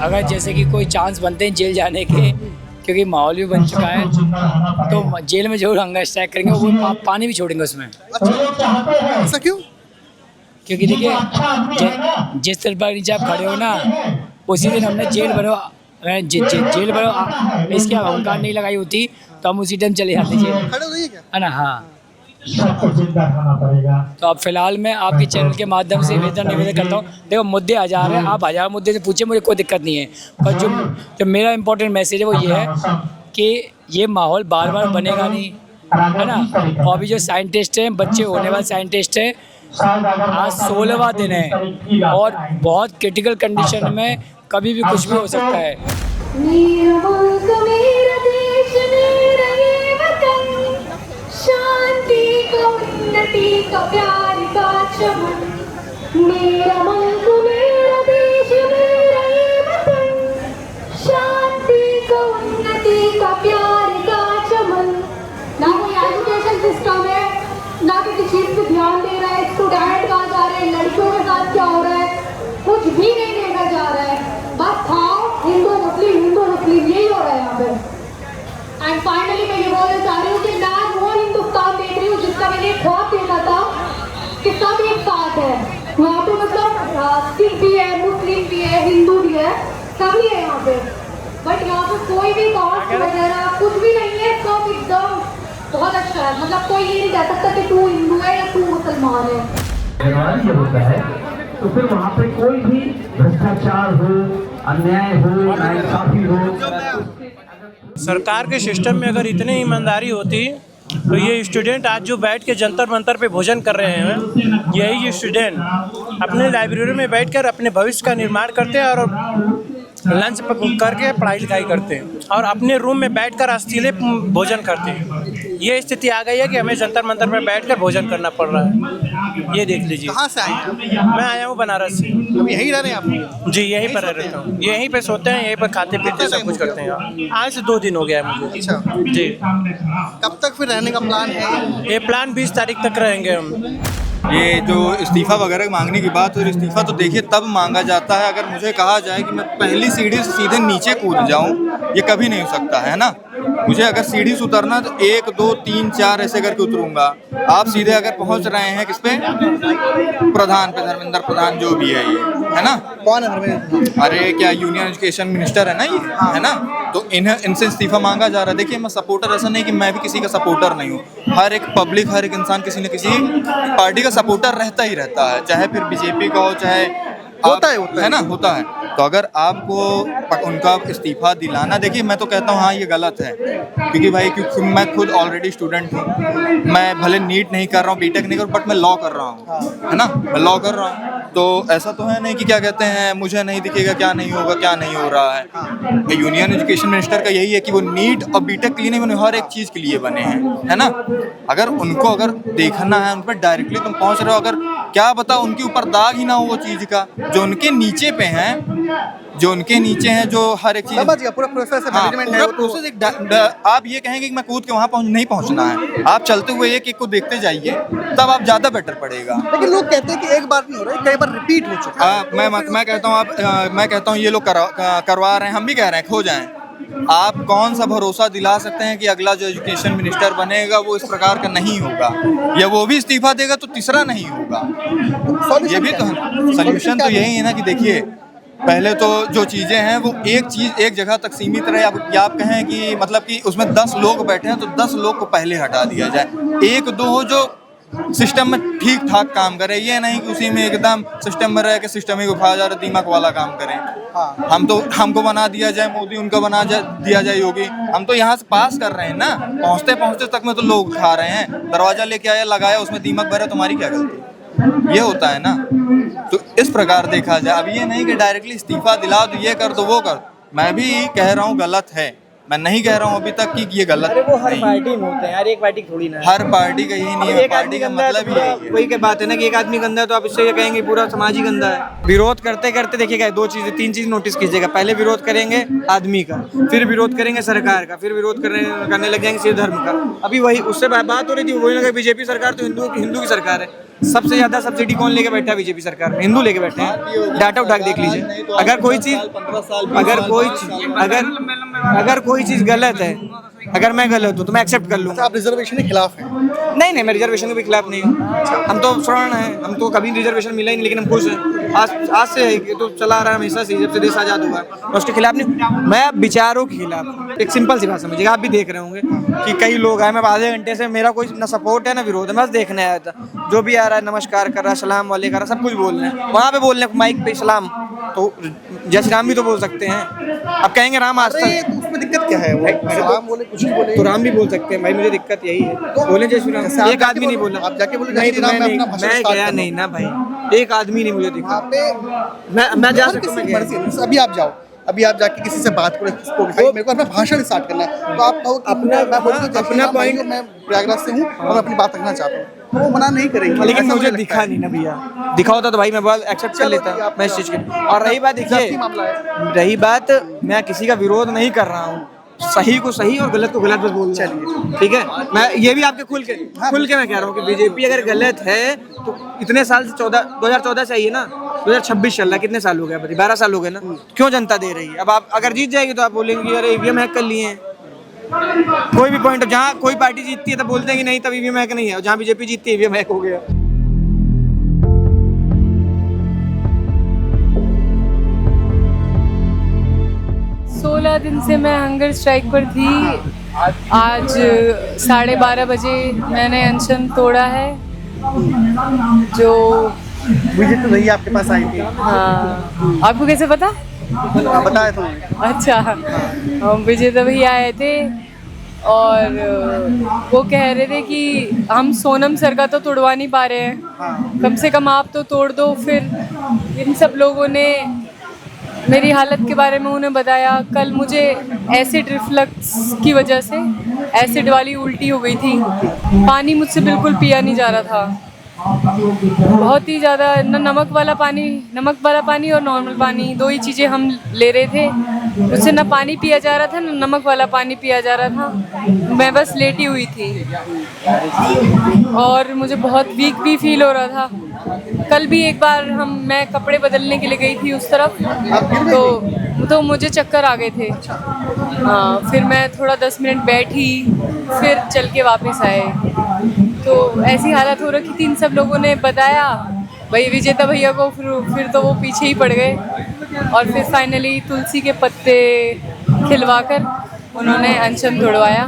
अगर जैसे कि कोई चांस बनते हैं जेल जाने के, क्योंकि माहौल भी बन चुका है, तो जेल में जरूर हंगर स्ट्राइक करेंगे। वो पानी भी छोड़ेंगे उसमें। ऐसा क्यों? क्योंकि देखिए जिस तरह पर नीचे आप खड़े हो ना, उसी दिन हमने जेल भरो इसकी अहंकार नहीं लगाई होती तो हम उसी टाइम चले जाते जेल, है ना। हाँ, तो अब फिलहाल मैं आपके चैनल के माध्यम से निवेदन करता हूँ, देखो मुद्दे आ जा रहे हैं, आप 1000 मुद्दे से पूछे, मुझे कोई दिक्कत नहीं है। पर जो मेरा इम्पोर्टेंट मैसेज है वो ये है कि ये माहौल बार बार बनेगा नहीं, है ना। और अभी जो साइंटिस्ट हैं, बच्चे होने वाले साइंटिस्ट हैं, आज 16वां दिन है और बहुत क्रिटिकल कंडीशन में कभी भी कुछ भी हो सकता है। मेरा मुल्क, मेरा देश, मेरा ये वतन, शांति का, उन्नति का, प्यार का चमन। मेरा मुल्क, एंड फाइनली मैं ये बोलना चाह रही हूँ कि मैं वो हिंदुस्तान देख रही हूँ जिसका मैंने ख्वाब देखा था कि सब एक साथ है। यहाँ पे मतलब सिख भी है, मुस्लिम भी है, हिंदू भी है, सभी है यहाँ पे। बट यहाँ पे कोई भी कास्ट वगैरह कुछ भी नहीं है, सब एकदम बहुत अच्छा है। मतलब कोई ये नहीं कह सकता कि तू हिंदू है या तू मुसलमान है। व्यवहार ये होता है तो फिर वहाँ पे कोई भी भ्रष्टाचार हो, अन्याय हो, नाइंसाफी हो। सरकार के सिस्टम में अगर इतनी ईमानदारी होती तो ये स्टूडेंट आज जो बैठ के जंतर मंतर पे भोजन कर रहे हैं, यही स्टूडेंट अपने लाइब्रेरी में बैठकर अपने भविष्य का निर्माण करते हैं और लंच करके पढ़ाई लिखाई करते हैं और अपने रूम में बैठकर अस्थीले भोजन करते हैं। ये स्थिति आ गई है कि हमें जंतर मंतर में बैठकर भोजन करना पड़ रहा है। ये देख लीजिए। कहाँ से आए हैं? मैं आया हूँ बनारस से। अब यहीं रह रहे हैं आप? जी यहीं पर रहता हूँ, यहीं पे सोते हैं, यहीं पर खाते पीते सब कुछ करते हैं। आज से 2 दिन हो गया है मुझे। अच्छा जी। कब तक फिर रहने का प्लान है? ये प्लान 20 तारीख तक रहेंगे हम। ये जो इस्तीफ़ा वगैरह मांगने की बात है, इस्तीफ़ा तो देखिए तब मांगा जाता है अगर मुझे कहा जाए कि मैं पहली सीढ़ी से सीधे नीचे कूद जाऊं, ये कभी नहीं हो सकता है ना। मुझे अगर सीढ़ी से उतरना तो 1 2 3 4 ऐसे करके उतरूंगा। आप सीधे अगर पहुंच रहे हैं किस पे, प्रधान पे, धर्मेंद्र प्रधान जो भी है ये, है ना। कौन है धर्मेंद्र? अरे क्या यूनियन एजुकेशन मिनिस्टर है ना ये, है ना। तो इनसे इस्तीफा मांगा जा रहा है। देखिए मैं सपोर्टर, ऐसा नहीं कि मैं भी किसी का सपोर्टर नहीं हूँ। हर एक पब्लिक, हर एक इंसान किसी न किसी पार्टी का सपोर्टर रहता ही रहता है, चाहे फिर बीजेपी का हो, चाहे होता है ना, होता है। तो अगर आपको उनका इस्तीफा दिलाना, देखिए मैं तो कहता हूँ हाँ ये गलत है, क्योंकि भाई क्योंकि मैं खुद ऑलरेडी स्टूडेंट हूँ। मैं भले नीट नहीं कर रहा हूँ, बीटेक नहीं कर रहा हूँ, बट मैं लॉ कर रहा हूँ, है ना। मैं लॉ कर रहा हूँ, तो ऐसा तो है नहीं कि क्या कहते हैं मुझे नहीं दिखेगा क्या नहीं होगा, क्या नहीं हो रहा है। यूनियन एजुकेशन मिनिस्टर का यही है कि वो नीट और बीटेक के लिए नहीं बने, हर एक चीज़ के लिए बने हैं, है ना। अगर उनको अगर देखना है, उन पर डायरेक्टली तुम पहुँच रहे हो, अगर क्या बता उनके ऊपर दाग ही ना हो वो चीज़ का, जो उनके नीचे पे हैं, जो उनके नीचे हैं, जो हर एक चीज़ पूरा प्रोसेस है, मैनेजमेंट है, प्रोसेस। आप ये कहेंगे कि मैं कूद के वहाँ नहीं पहुँचना है, आप चलते हुए एक को देखते जाइए, तब आप ज़्यादा बेटर पड़ेगा। लेकिन लोग कहते हैं कि एक बार नहीं हो रहा है, कई बार रिपीट हो चुका है। मैं कहता हूँ ये लोग करवा रहे हैं, हम भी कह रहे हैं खो जाएं। आप कौन सा भरोसा दिला सकते हैं कि अगला जो एजुकेशन मिनिस्टर बनेगा वो इस प्रकार का नहीं होगा, या वो भी इस्तीफा देगा तो तीसरा नहीं होगा। ये भी तो है सॉल्यूशन। तो यही है ना कि देखिए पहले तो जो चीज़ें हैं वो एक चीज़ एक जगह तक सीमित रहे। आप कहें कि मतलब कि उसमें 10 लोग बैठे हैं तो 10 लोग को पहले हटा दिया जाए, 1 2 हो जो सिस्टम में ठीक ठाक काम करे। ये नहीं कि उसी में एकदम सिस्टम में रह के सिस्टम ही उठाया जा रहा, दिमाग वाला काम करें। हमको बना दिया जाए मोदी, उनको दिया जाए योगी। हम तो यहाँ से पास कर रहे हैं ना, पहुँचते पहुँचते तक में तो लोग उठा रहे हैं। दरवाजा लेके आया, लगाया, उसमें दीमक भरा, तुम्हारी क्या गलती। ये होता है ना। तो इस प्रकार देखा जाए, अब ये नहीं कि डायरेक्टली इस्तीफा दिला दो, ये कर दो, वो कर। मैं भी कह रहा हूँ गलत है, मैं नहीं कह रहा हूँ अभी तक कि ये गलत। अरे वो हर पार्टी में होते हैं यार, एक पार्टी थोड़ी ना। हर पार्टी का यही नहीं है, पार्टी का मतलब ही है। वही क्या बात है ना कि एक आदमी गंदा है तो आप इससे ये कहेंगे पूरा समाज ही गंदा है। विरोध करते करते देखिएगा 2 चीजें 3 चीज नोटिस कीजिएगा। पहले विरोध करेंगे आदमी का, फिर विरोध करेंगे सरकार का, फिर विरोध करने लग जाएंगे सिर्फ धर्म का। अभी वही उससे बात हो रही थी, वही लगा बीजेपी सरकार तो हिंदू की सरकार है। सबसे ज्यादा सब्सिडी कौन लेके बैठा है बीजेपी सरकार में? हिंदू लेके बैठे हैं। डाटा उठा के देख लीजिए। अगर कोई चीज गलत है, अगर मैं गलत हूँ तो मैं एक्सेप्ट कर लूँ। आप रिजर्वेशन के खिलाफ हैं? नहीं, मैं रिजर्वेशन के भी खिलाफ नहीं हूँ। हम तो स्वर्ण हैं, हम तो कभी रिजर्वेशन मिला ही नहीं, लेकिन हम खुश हैं। आज से है कि तो चला रहा है हमेशा से, जब से देश आज़ाद हुआ है। मैं उसके खिलाफ नहीं, मैं विचारों के खिलाफ। एक सिंपल सी बात समझिएगा, आप भी देख रहे होंगे कि कई लोग आए, मैं आधे घंटे से, मेरा कोई ना सपोर्ट है ना विरोध है, बस देखने आया था। जो भी आ रहा है नमस्कार कर रहा है, सलाम वाले कर रहा है, सब कुछ बोल रहे हैं। वहाँ पे बोल रहे हैं माइक पे सलाम, तो जय श्री राम भी तो बोल सकते हैं। अब कहेंगे राम आज तक, उसमें दिक्कत क्या है? वो सलाम बोले, कुछ भी बोले, तो राम भी बोल सकते हैं। भाई मुझे दिक्कत यही है, बोले जय श्री राम। एक आदमी नहीं बोला, आप जाके बोले नहीं, मैं गया नहीं ना भाई, एक आदमी नहीं मुझे दिखा। मैं जा सकता हूँ। अभी आप जाओ, अभी आप जाके किसी से बात करो, मेरे को अपना भाषण स्टार्ट करना है, तो आप कहो अपना पॉइंट, मैं प्रयागराज से हूँ और अपनी बात रखना चाहता हूँ, तो वो मना नहीं करेंगे। लेकिन मुझे दिखा नहीं ना भैया, दिखा होता तो भाई मैं बात एक्सेप्ट कर लेता मैं इस चीज़ की। और रही बात, देखिए रही बात, मैं किसी का विरोध नहीं कर रहा हूँ, सही को सही और गलत को गलत बस बोल चलिए, ठीक है। मैं ये भी आपके खुल के मैं कह रहा हूँ कि बीजेपी अगर गलत है तो इतने साल से 2014 से आई है ना, 2026 चल रहा है, कितने साल हो गए? 12 साल हो गए ना। क्यों जनता दे रही है? अब आप अगर जीत जाएगी तो आप बोलेंगे अरे ईवीएम हैक कर लिए हैं, कोई भी पॉइंट, जहाँ कोई पार्टी जीतती है तो बोलते हैं कि नहीं तब ईवीएम हैक नहीं है, और जहाँ बीजेपी जीतती है ईवीएम हैक हो गया। 16 दिन से मैं हंगर स्ट्राइक पर थी। आज 12:30 बजे मैंने अनशन तोड़ा है। जो विजिट रही आपके पास आई थी? हाँ, आपको कैसे पता? बताया तो। अच्छा, हम विजेता भैया आए थे और वो कह रहे थे कि हम सोनम सर का तो तोड़वा नहीं पा रहे हैं, कम से कम आप तो तोड़ दो। फिर इन सब लोगों ने मेरी हालत के बारे में उन्हें बताया। कल मुझे एसिड रिफ्लक्स की वजह से एसिड वाली उल्टी हो गई थी। पानी मुझसे बिल्कुल पिया नहीं जा रहा था, बहुत ही ज़्यादा। नमक वाला पानी और नॉर्मल पानी, दो ही चीज़ें हम ले रहे थे। मुझसे ना पानी पिया जा रहा था, ना नमक वाला पानी पिया जा रहा था। मैं बस लेटी हुई थी और मुझे बहुत वीक भी फील हो रहा था। कल भी एक बार मैं कपड़े बदलने के लिए गई थी उस तरफ, तो मुझे चक्कर आ गए थे। हाँ, फिर मैं थोड़ा 10 मिनट बैठी, फिर चल के वापस आए। तो ऐसी हालत हो रखी थी। इन सब लोगों ने बताया भाई विजेता भैया को, फिर तो वो पीछे ही पड़ गए और फिर फाइनली तुलसी के पत्ते खिलवाकर उन्होंने अनशन तोड़वाया।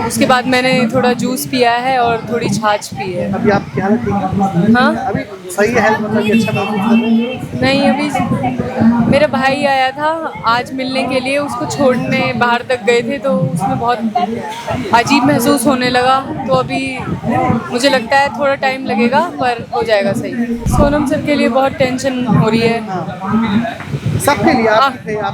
उसके बाद मैंने थोड़ा जूस पिया है और थोड़ी छाछ पी है। अभी आपकी हालत ठीक है? हाँ, अभी सही है हेल्थ, मतलब कि अच्छा महसूस कर रहे हैं? नहीं, अभी मेरा भाई आया था आज मिलने के लिए, उसको छोड़ने बाहर तक गए थे तो उसमें बहुत अजीब महसूस होने लगा। तो अभी मुझे लगता है थोड़ा टाइम लगेगा पर हो जाएगा सही। सोनम सर के लिए बहुत टेंशन हो रही है सबके लिए।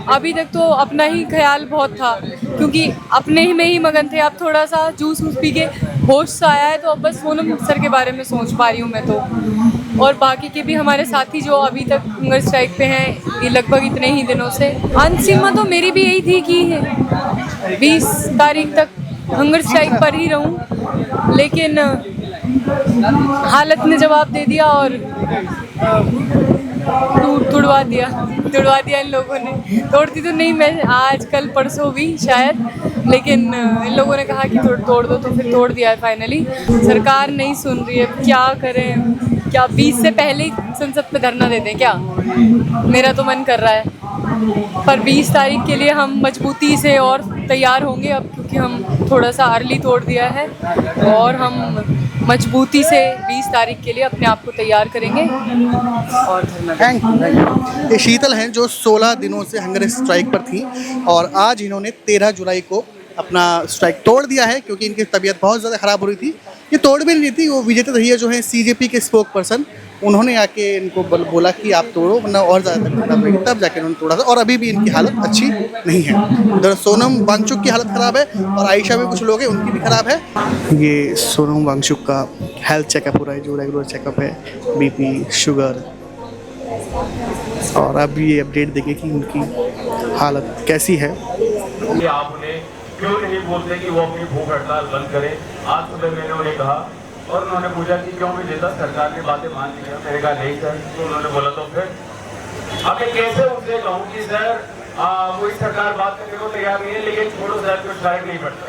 अभी तक तो अपना ही ख्याल बहुत था क्योंकि अपने ही में ही मगन थे। अब थोड़ा सा जूस पी के होश सा आया है तो अब बस सोनम सर के बारे में सोच पा रही हूँ मैं तो। और बाकी के भी हमारे साथी जो अभी तक हंगर स्ट्राइक पे हैं, ये लगभग इतने ही दिनों से। अंत सीमा तो मेरी भी यही थी कि 20 तारीख तक हंगर स्ट्राइक पर ही रहूं, लेकिन हालत ने जवाब दे दिया और तुड़वा दिया इन लोगों ने। तोड़ती तो नहीं मैं, आज कल परसों भी शायद, लेकिन इन लोगों ने कहा कि तोड़ दो तो फिर तोड़ दिया है फाइनली। सरकार नहीं सुन रही है, क्या करें? क्या 20 से पहले ही संसद पे धरना दे दें क्या? मेरा तो मन कर रहा है, पर 20 तारीख के लिए हम मजबूती से और तैयार होंगे अब, क्योंकि हम थोड़ा सा अर्ली तोड़ दिया है और हम मजबूती से 20 तारीख के लिए अपने आप को तैयार करेंगे और थैंक यू। ये शीतल हैं जो 16 दिनों से हंगर स्ट्राइक पर थी और आज इन्होंने 13 जुलाई को अपना स्ट्राइक तोड़ दिया है क्योंकि इनकी तबीयत बहुत ज़्यादा ख़राब हो रही थी। ये तोड़ भी नहीं रही थी, वो विजेता भैया जो हैं सीजेपी के स्पोक पर्सन, उन्होंने आके इनको बोला कि आप तोड़ो वरना और ज़्यादा तक खराब रहेगी, तब जाके उन्होंने तोड़ा था। और अभी भी इनकी हालत अच्छी नहीं है। उधर सोनम वांगचुक की हालत ख़राब है और आयशा भी कुछ लोग हैं उनकी भी ख़राब है। ये सोनम वांगचुक का हेल्थ चेकअप हो रहा है, जो रेगुलर चेकअप है, बीपी, शुगर, और अब ये अपडेट देंगे कि उनकी हालत कैसी है। आप उन्हें क्यों नहीं बोलते कि वो अपनी भूख हड़ताल बंद करें? आज सुबह मैंने उन्हें कहा और उन्होंने पूछा कि क्यों भी देता, सरकार की बातें मान ली। मैंने कहा नहीं सर। तो उन्होंने बोला तो फिर अब मैं कैसे उनसे कहूँ कि सर वो इस सरकार बात करने को तैयार नहीं है, लेकिन छोड़ो सर, कुछ फर्क नहीं पड़ता।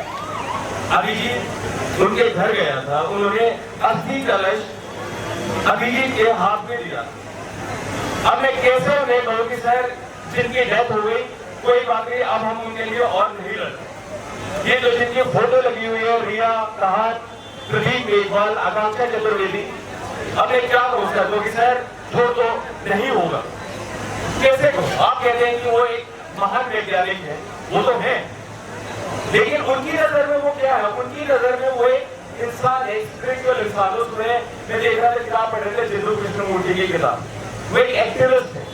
अभिजीत उनके घर गया था, उन्होंने 80 कलश अभिजीत के हाथ में दिया। अब मैं कैसे उन्हें कहूँ कि सर जिनकी डेथ हो गई कोई बात नहीं, अब हम उनके लिए और नहीं लड़ते। ये जो जिनकी फोटो लगी हुई है, रिया कहार, प्रदीप मेघवाल, आकांक्षा चतुर्वेदी, अब मैं क्या कहूँ सर को कि सर छोड़ तो नहीं होगा। कैसे को आप कहते हैं कि वो एक महान वैज्ञानिक है, वो तो है, लेकिन उनकी नजर में वो क्या है? उनकी नजर में वो एक इंसान है, स्पिरिचुअल इंसान। उसमें मैं देख रहा था, किताब पढ़ रहे थे जिंदू कृष्णमूर्ति की किताब, वो एक एक्टिविस्ट है।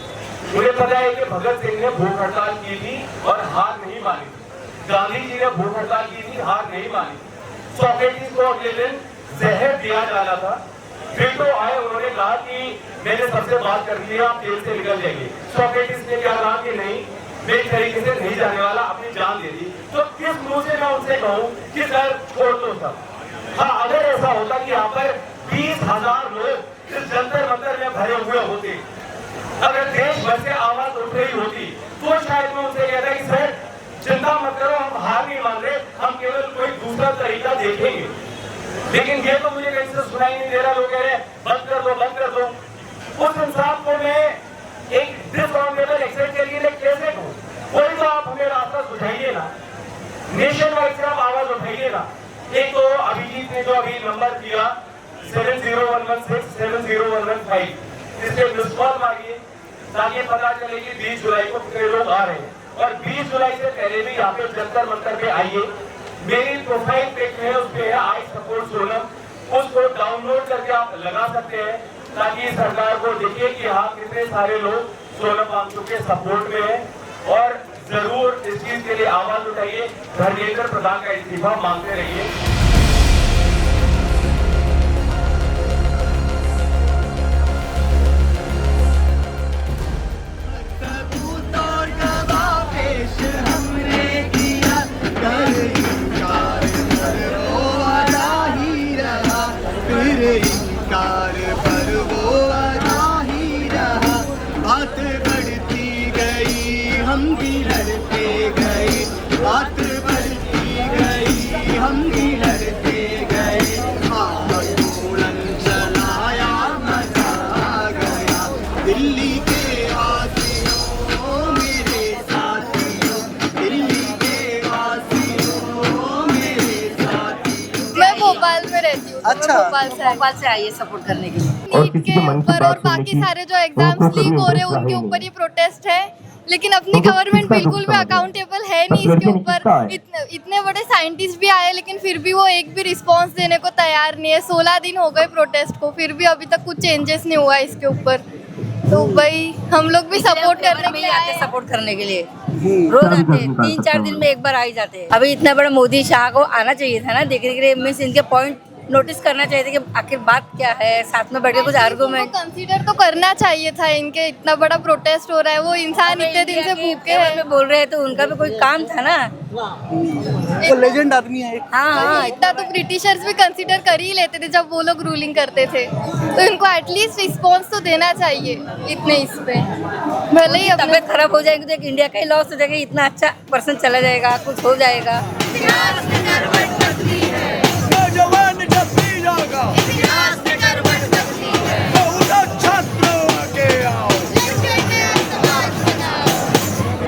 मुझे पता है कि भगत सिंह ने भूख हड़ताल की थी और हार नहीं मानी थी। गांधी जी ने भूख हड़ताल की थी, हार नहीं मानी। सोक्रेटिस को अगले दिन जहर दिया जाना था, फिर तो आए, उन्होंने कहा कि मैंने सबसे बात कर ली, आप जेल से निकल जाएंगे। सोक्रेटिस ने क्या कहा कि नहीं, मैं इस तरीके से नहीं जाने वाला, अपनी जान दे दी। तो किस मुंह से मैं उनसे कहूँ कि सर छोड़ दो सब? हाँ, अगर ऐसा होता कि यहाँ पर 20,000 लोग इस जंतर मंतर में भरे हुए होते, अगर देश भर से आवाज उठ रही होती, तो शायद मैं उनसे कहता कि सर चिंता मत करो, हम हार नहीं मान रहे, हम केवल कोई दूसरा तरीका देखेंगे। लेकिन ये तो मुझे कहीं से सुनाई नहीं दे रहा, लोग कह रहे हैं बंद कर दो, बंद कर दो। उस इंसान को मैं एक डिसऑनरेबल एक्सेप्ट के लिए कैसे कहूँ? कोई तो आप हमें रास्ता सुझाइए ना, नेशन वाइड से आप आवाज उठाइए ना। एक तो अभिजीत ने जो अभी नंबर दिया 7011670115, इससे मिस कॉल मांगिए ताकि पता चले कि 20 जुलाई को कितने लोग आ रहे हैं। और 20 जुलाई से पहले भी यहाँ पे जंतर मंतर पे आइए। मेरी प्रोफाइल पिक है, उस पे है आई सपोर्ट सोनम, उसको डाउनलोड करके आप लगा सकते हैं ताकि सरकार को देखिए कि हाँ कितने सारे लोग सोनम वांगचुक के सपोर्ट में है। और जरूर इस चीज के लिए आवाज उठाइए, धर्मेंद्र प्रधान का इस्तीफा मांगते रहिए। अच्छा, भोपाल से आई है सपोर्ट करने के लिए। नीट के ऊपर और बाकी सारे जो एग्जाम्स लीक हो रहे हैं उनके ऊपर ये प्रोटेस्ट है, लेकिन अपनी गवर्नमेंट बिल्कुल भी अकाउंटेबल है नहीं इसके ऊपर। इतने बड़े साइंटिस्ट भी आए लेकिन फिर भी वो एक भी रिस्पांस देने को तैयार नहीं है। 16 दिन हो गए प्रोटेस्ट को, फिर भी अभी तक कुछ चेंजेस नहीं हुआ इसके ऊपर। तो भाई हम लोग भी सपोर्ट करने के लिए आते हैं, सपोर्ट करने के लिए रोज आते हैं, 3-4 दिन में एक बार आ ही जाते हैं। अभी इतना बड़ा मोदी शाह को आना चाहिए था ना, देखने के लिए मीन्स इनके पॉइंट नोटिस करना चाहिए था कि आखिर बात क्या है, साथ में बैठकर कुछ आर्गुमेंट कंसीडर तो करना चाहिए था। इनके इतना बड़ा प्रोटेस्ट हो रहा है, वो इंसान इतने दिन से भूखे हैं बोल रहे हैं, तो उनका भी कोई काम था ना। वो लेजेंड आदमी है। हाँ, इतना तो ब्रिटिशर्स भी कंसीडर कर ही लेते थे जब वो लोग रूलिंग करते थे, तो इनको एटलीस्ट रिस्पॉन्स तो देना चाहिए इतने इस पे। भले ही तबियत खराब हो जाएगी तो एक इंडिया का ही लॉस हो जाएगा, इतना अच्छा पर्सन चला जाएगा, कुछ हो जाएगा।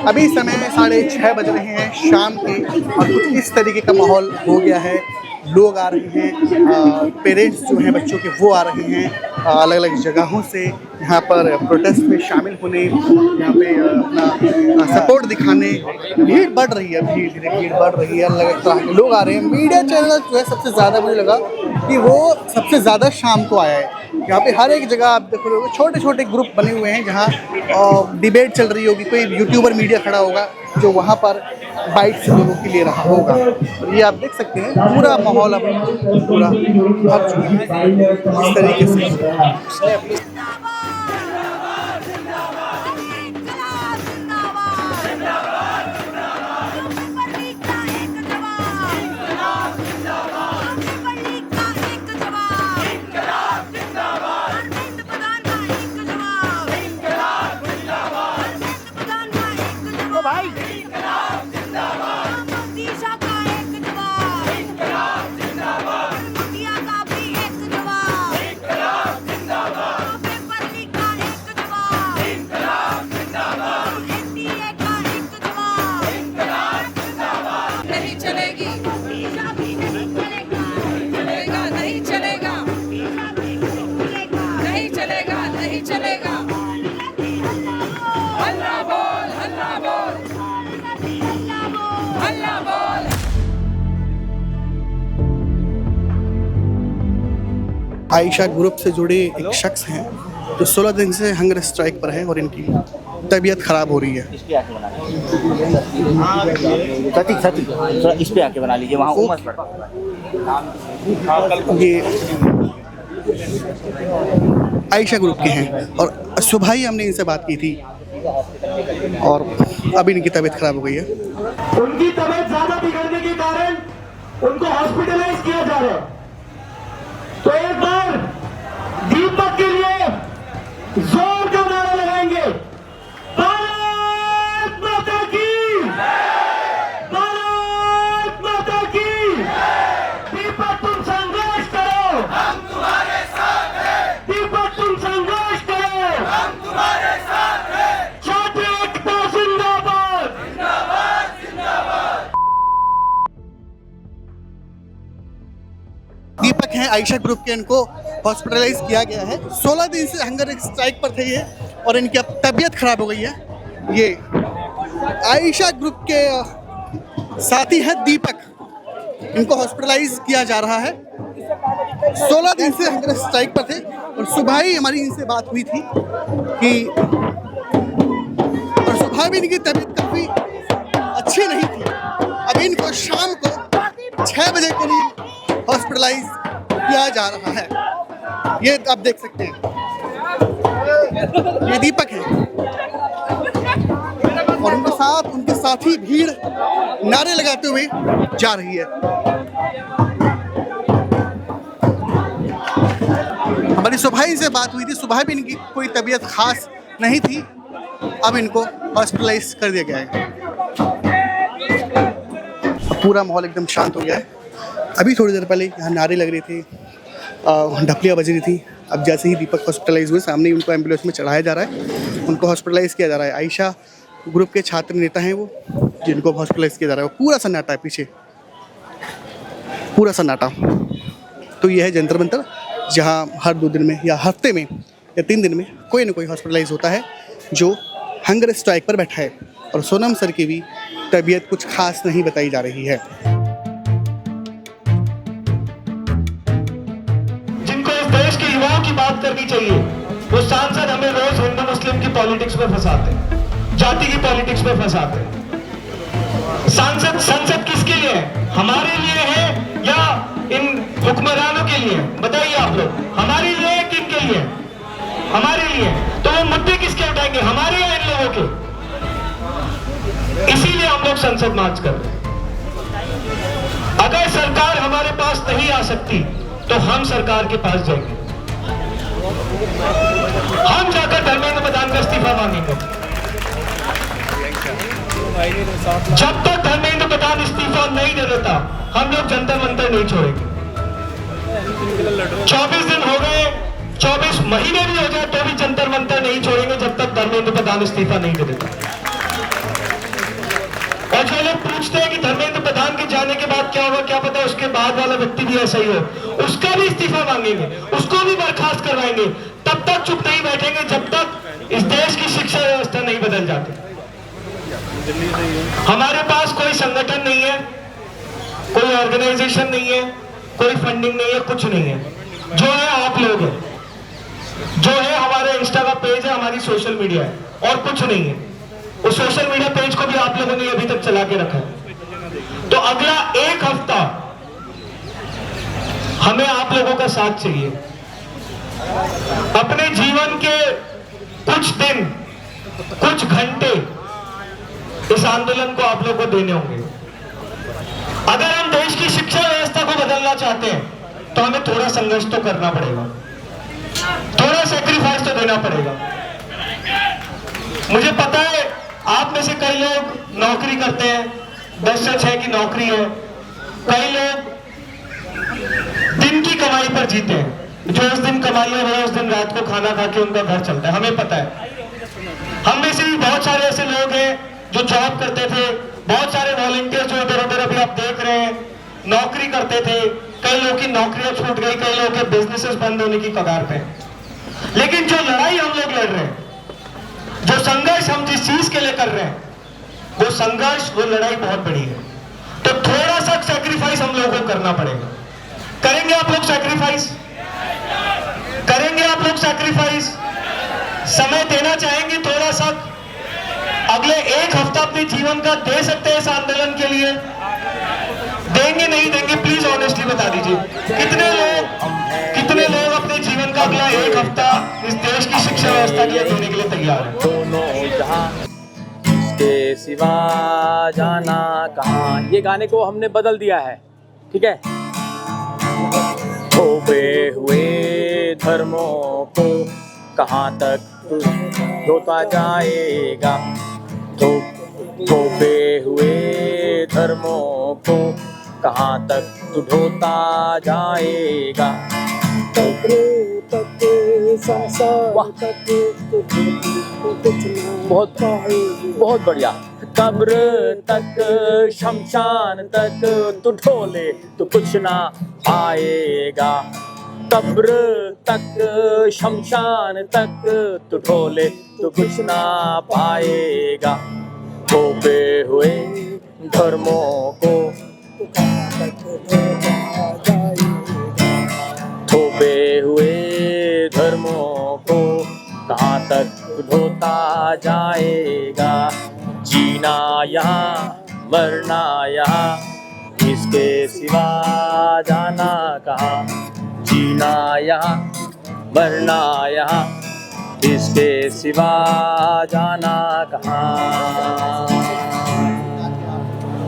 अभी समय 6:30 बज रहे हैं शाम के और कुछ इस तरीके का माहौल हो गया है। लोग आ रहे हैं, पेरेंट्स जो हैं बच्चों के वो आ रहे हैं अलग अलग जगहों से यहाँ पर प्रोटेस्ट में शामिल होने, यहाँ पे अपना सपोर्ट दिखाने। भीड़ बढ़ रही है, धीरे धीरे भीड़ बढ़ रही है, अलग तरह के लोग आ रहे हैं। मीडिया चैनल जो है सबसे ज़्यादा मुझे लगा कि वो सबसे ज़्यादा शाम को आया है। यहाँ पे हर एक जगह आप देखोगे छोटे छोटे ग्रुप बने हुए हैं जहाँ डिबेट चल रही होगी, कोई यूट्यूबर मीडिया खड़ा होगा जो वहाँ पर बाइट्स लोगों के लिए रहा होगा। और ये आप देख सकते हैं पूरा माहौल अब पूरा भर चुका है इस तरीके से। आयशा ग्रुप से जुड़े एक शख्स हैं जो 16 दिन से हंगर स्ट्राइक पर हैं और इनकी तबीयत खराब हो रही है। इस पे आके बना लीजिए, वहाँ उमस पड़ता है। ये आयशा ग्रुप के हैं और सुबह ही हमने इनसे बात की थी और अभी इनकी तबीयत खराब हो गई है। उनकी तबीयत ज्यादा बिगड़ने के कारण उनको हॉस्पिटलाइज किया जा रहा है। तो एक बार दीपक के लिए जोर का नारा लगाएंगे, भारत माता की, दीपक हैं आयशा ग्रुप के, इनको हॉस्पिटलाइज किया गया है। 16 दिन से हंगर स्ट्राइक पर थे ये और इनकी अब तबीयत खराब हो गई है। ये आयशा ग्रुप के साथी हैं दीपक, इनको हॉस्पिटलाइज किया जा रहा है। 16 दिन से हंगर स्ट्राइक पर थे और सुबह ही हमारी इनसे बात हुई थी कि और सुबह भी इनकी तबीयत काफ़ी अच्छी नहीं थी। अब इनको शाम को 6 बजे करीब हॉस्पिटलाइज किया जा रहा है। ये आप देख सकते हैं, ये दीपक है और उनके साथी भीड़ नारे लगाते हुए जा रही है। हमारी सुबह से बात हुई थी, सुबह भी इनकी कोई तबीयत खास नहीं थी, अब इनको हॉस्पिटलाइज कर दिया गया है। पूरा माहौल एकदम शांत हो गया है। अभी थोड़ी देर पहले यहाँ नारे लग रही थी, ढपलियाँ बज रही थी। अब जैसे ही दीपक हॉस्पिटलाइज हुए, सामने ही उनको एम्बुलेंस में चढ़ाया जा रहा है, उनको हॉस्पिटलाइज किया जा रहा है। आयशा ग्रुप के छात्र नेता हैं वो, जिनको हॉस्पिटलाइज किया जा रहा है। पूरा सन्नाटा है पीछे, पूरा सन्नाटा। तो ये है जंतर मंतर, जहाँ हर 2 दिन में या हफ्ते में या 3 दिन में कोई ना कोई हॉस्पिटलाइज होता है जो हंगर स्ट्राइक पर बैठा है। और सोनम सर की भी तबीयत कुछ खास नहीं बताई जा रही है। जिनको इस देश के युवाओं की बात करनी चाहिए, वो सांसद हमें रोज हिंदू मुस्लिम की पॉलिटिक्स में फंसाते हैं, जाति की पॉलिटिक्स में फंसाते हैं। संसद किसके लिए है? हमारे लिए है या इन हुक्मरानों के लिए? बताइए आप लोग, हमारे लिए है कि इनके लिए? हमारे लिए। तो वो मुद्दे किसके उठाएंगे, हमारे या इन लोगों के? इसीलिए हम लोग संसद मार्च कर रहे हैं। अगर सरकार हमारे पास नहीं आ सकती तो हम सरकार के पास जाएंगे, हम जाकर धर्मेंद्र प्रधान का इस्तीफा मांगेंगे। जब तक धर्मेंद्र प्रधान इस्तीफा नहीं दे देता, हम लोग जंतर मंतर नहीं छोड़ेंगे। 24 दिन हो गए, 24 महीने भी हो जाए तो भी जंतर मंतर नहीं छोड़ेंगे जब तक धर्मेंद्र प्रधान इस्तीफा नहीं दे देता। और जो लोग पूछते हैं कि धर्मेंद्र प्रधान के जाने के बाद क्या होगा, क्या पता उसके बाद वाला व्यक्ति भी ऐसा ही हो, उसका भी इस्तीफा मांगेंगे, उसको भी बर्खास्त करवाएंगे। तब तक चुप नहीं बैठेंगे जब तक इस देश की शिक्षा व्यवस्था नहीं बदल जाती। हमारे पास कोई संगठन नहीं है, कोई ऑर्गेनाइजेशन नहीं है, कोई फंडिंग नहीं है, कुछ नहीं है। जो है आप लोग हैं, जो है हमारे इंस्टा का पेज है, हमारी सोशल मीडिया है, और कुछ नहीं है। उस सोशल मीडिया पेज को भी आप लोगों ने अभी तक चला के रखा है। तो अगला 1 हफ्ता हमें आप लोगों का साथ चाहिए। अपने जीवन के कुछ दिन, कुछ घंटे इस आंदोलन को आप लोगों को देने होंगे। अगर हम देश की शिक्षा व्यवस्था को बदलना चाहते हैं तो हमें थोड़ा संघर्ष तो करना पड़ेगा, थोड़ा सैक्रिफाइस तो देना पड़ेगा। मुझे पता है आप में से कई लोग नौकरी करते हैं, 10 से 6 की नौकरी है, कई लोग दिन की कमाई पर जीते हैं। जो उस दिन कमाई है वो उस दिन रात को खाना खा के उनका घर चलता है, हमें पता है। हम में से भी बहुत सारे ऐसे लोग हैं जो जॉब करते थे, बहुत सारे वॉलंटियर जो इधर उधर अभी आप देख रहे हैं नौकरी करते थे। कई लोगों की नौकरियां छूट गई, कई लोगों के बिजनेसेस बंद होने की कगार पे। लेकिन जो लड़ाई हम लोग लड़ रहे हैं, जो संघर्ष हम जिस चीज के लिए कर रहे हैं, वो संघर्ष, वो लड़ाई बहुत बड़ी है। तो थोड़ा सा सैक्रिफाइस हम लोगों को करना पड़ेगा। करेंगे आप लोग सैक्रिफाइस? करेंगे आप लोग सैक्रिफाइस? समय देना चाहेंगे थोड़ा सा? अगले 1 हफ्ता अपने जीवन का दे सकते हैं इस आंदोलन के लिए? देंगे नहीं देंगे प्लीज ऑनेस्टली बता दीजिए। कितने लोग अपने जीवन का अगला 1 हफ्ता इस देश की शिक्षा व्यवस्था के लिए देने के लिए तैयार हैं? दोनों जहां के सिवा जाना कहां, ये गाने को हमने बदल दिया है, ठीक है। खोए हुए धर्मों को कहां तक धोता जाएगा, खोए हुए धर्मों को कहां तक ढोता जाएगा। बहुत बहुत बढ़िया। कब्र तक शमशान तक तू ढोले तो कुछ ना पाएगा, कब्र तक शमशान तक तू ढोले तो कुछ ना पाएगा, थोपे हुए धर्मों को थोपे हुए धर्मों को कहाँ तक ढोता जाएगा, जीना यहाँ मरना यहाँ इसके सिवा जाना कहाँ, जीना यहाँ मरना यहाँ इसके सिवा जाना कहाँ।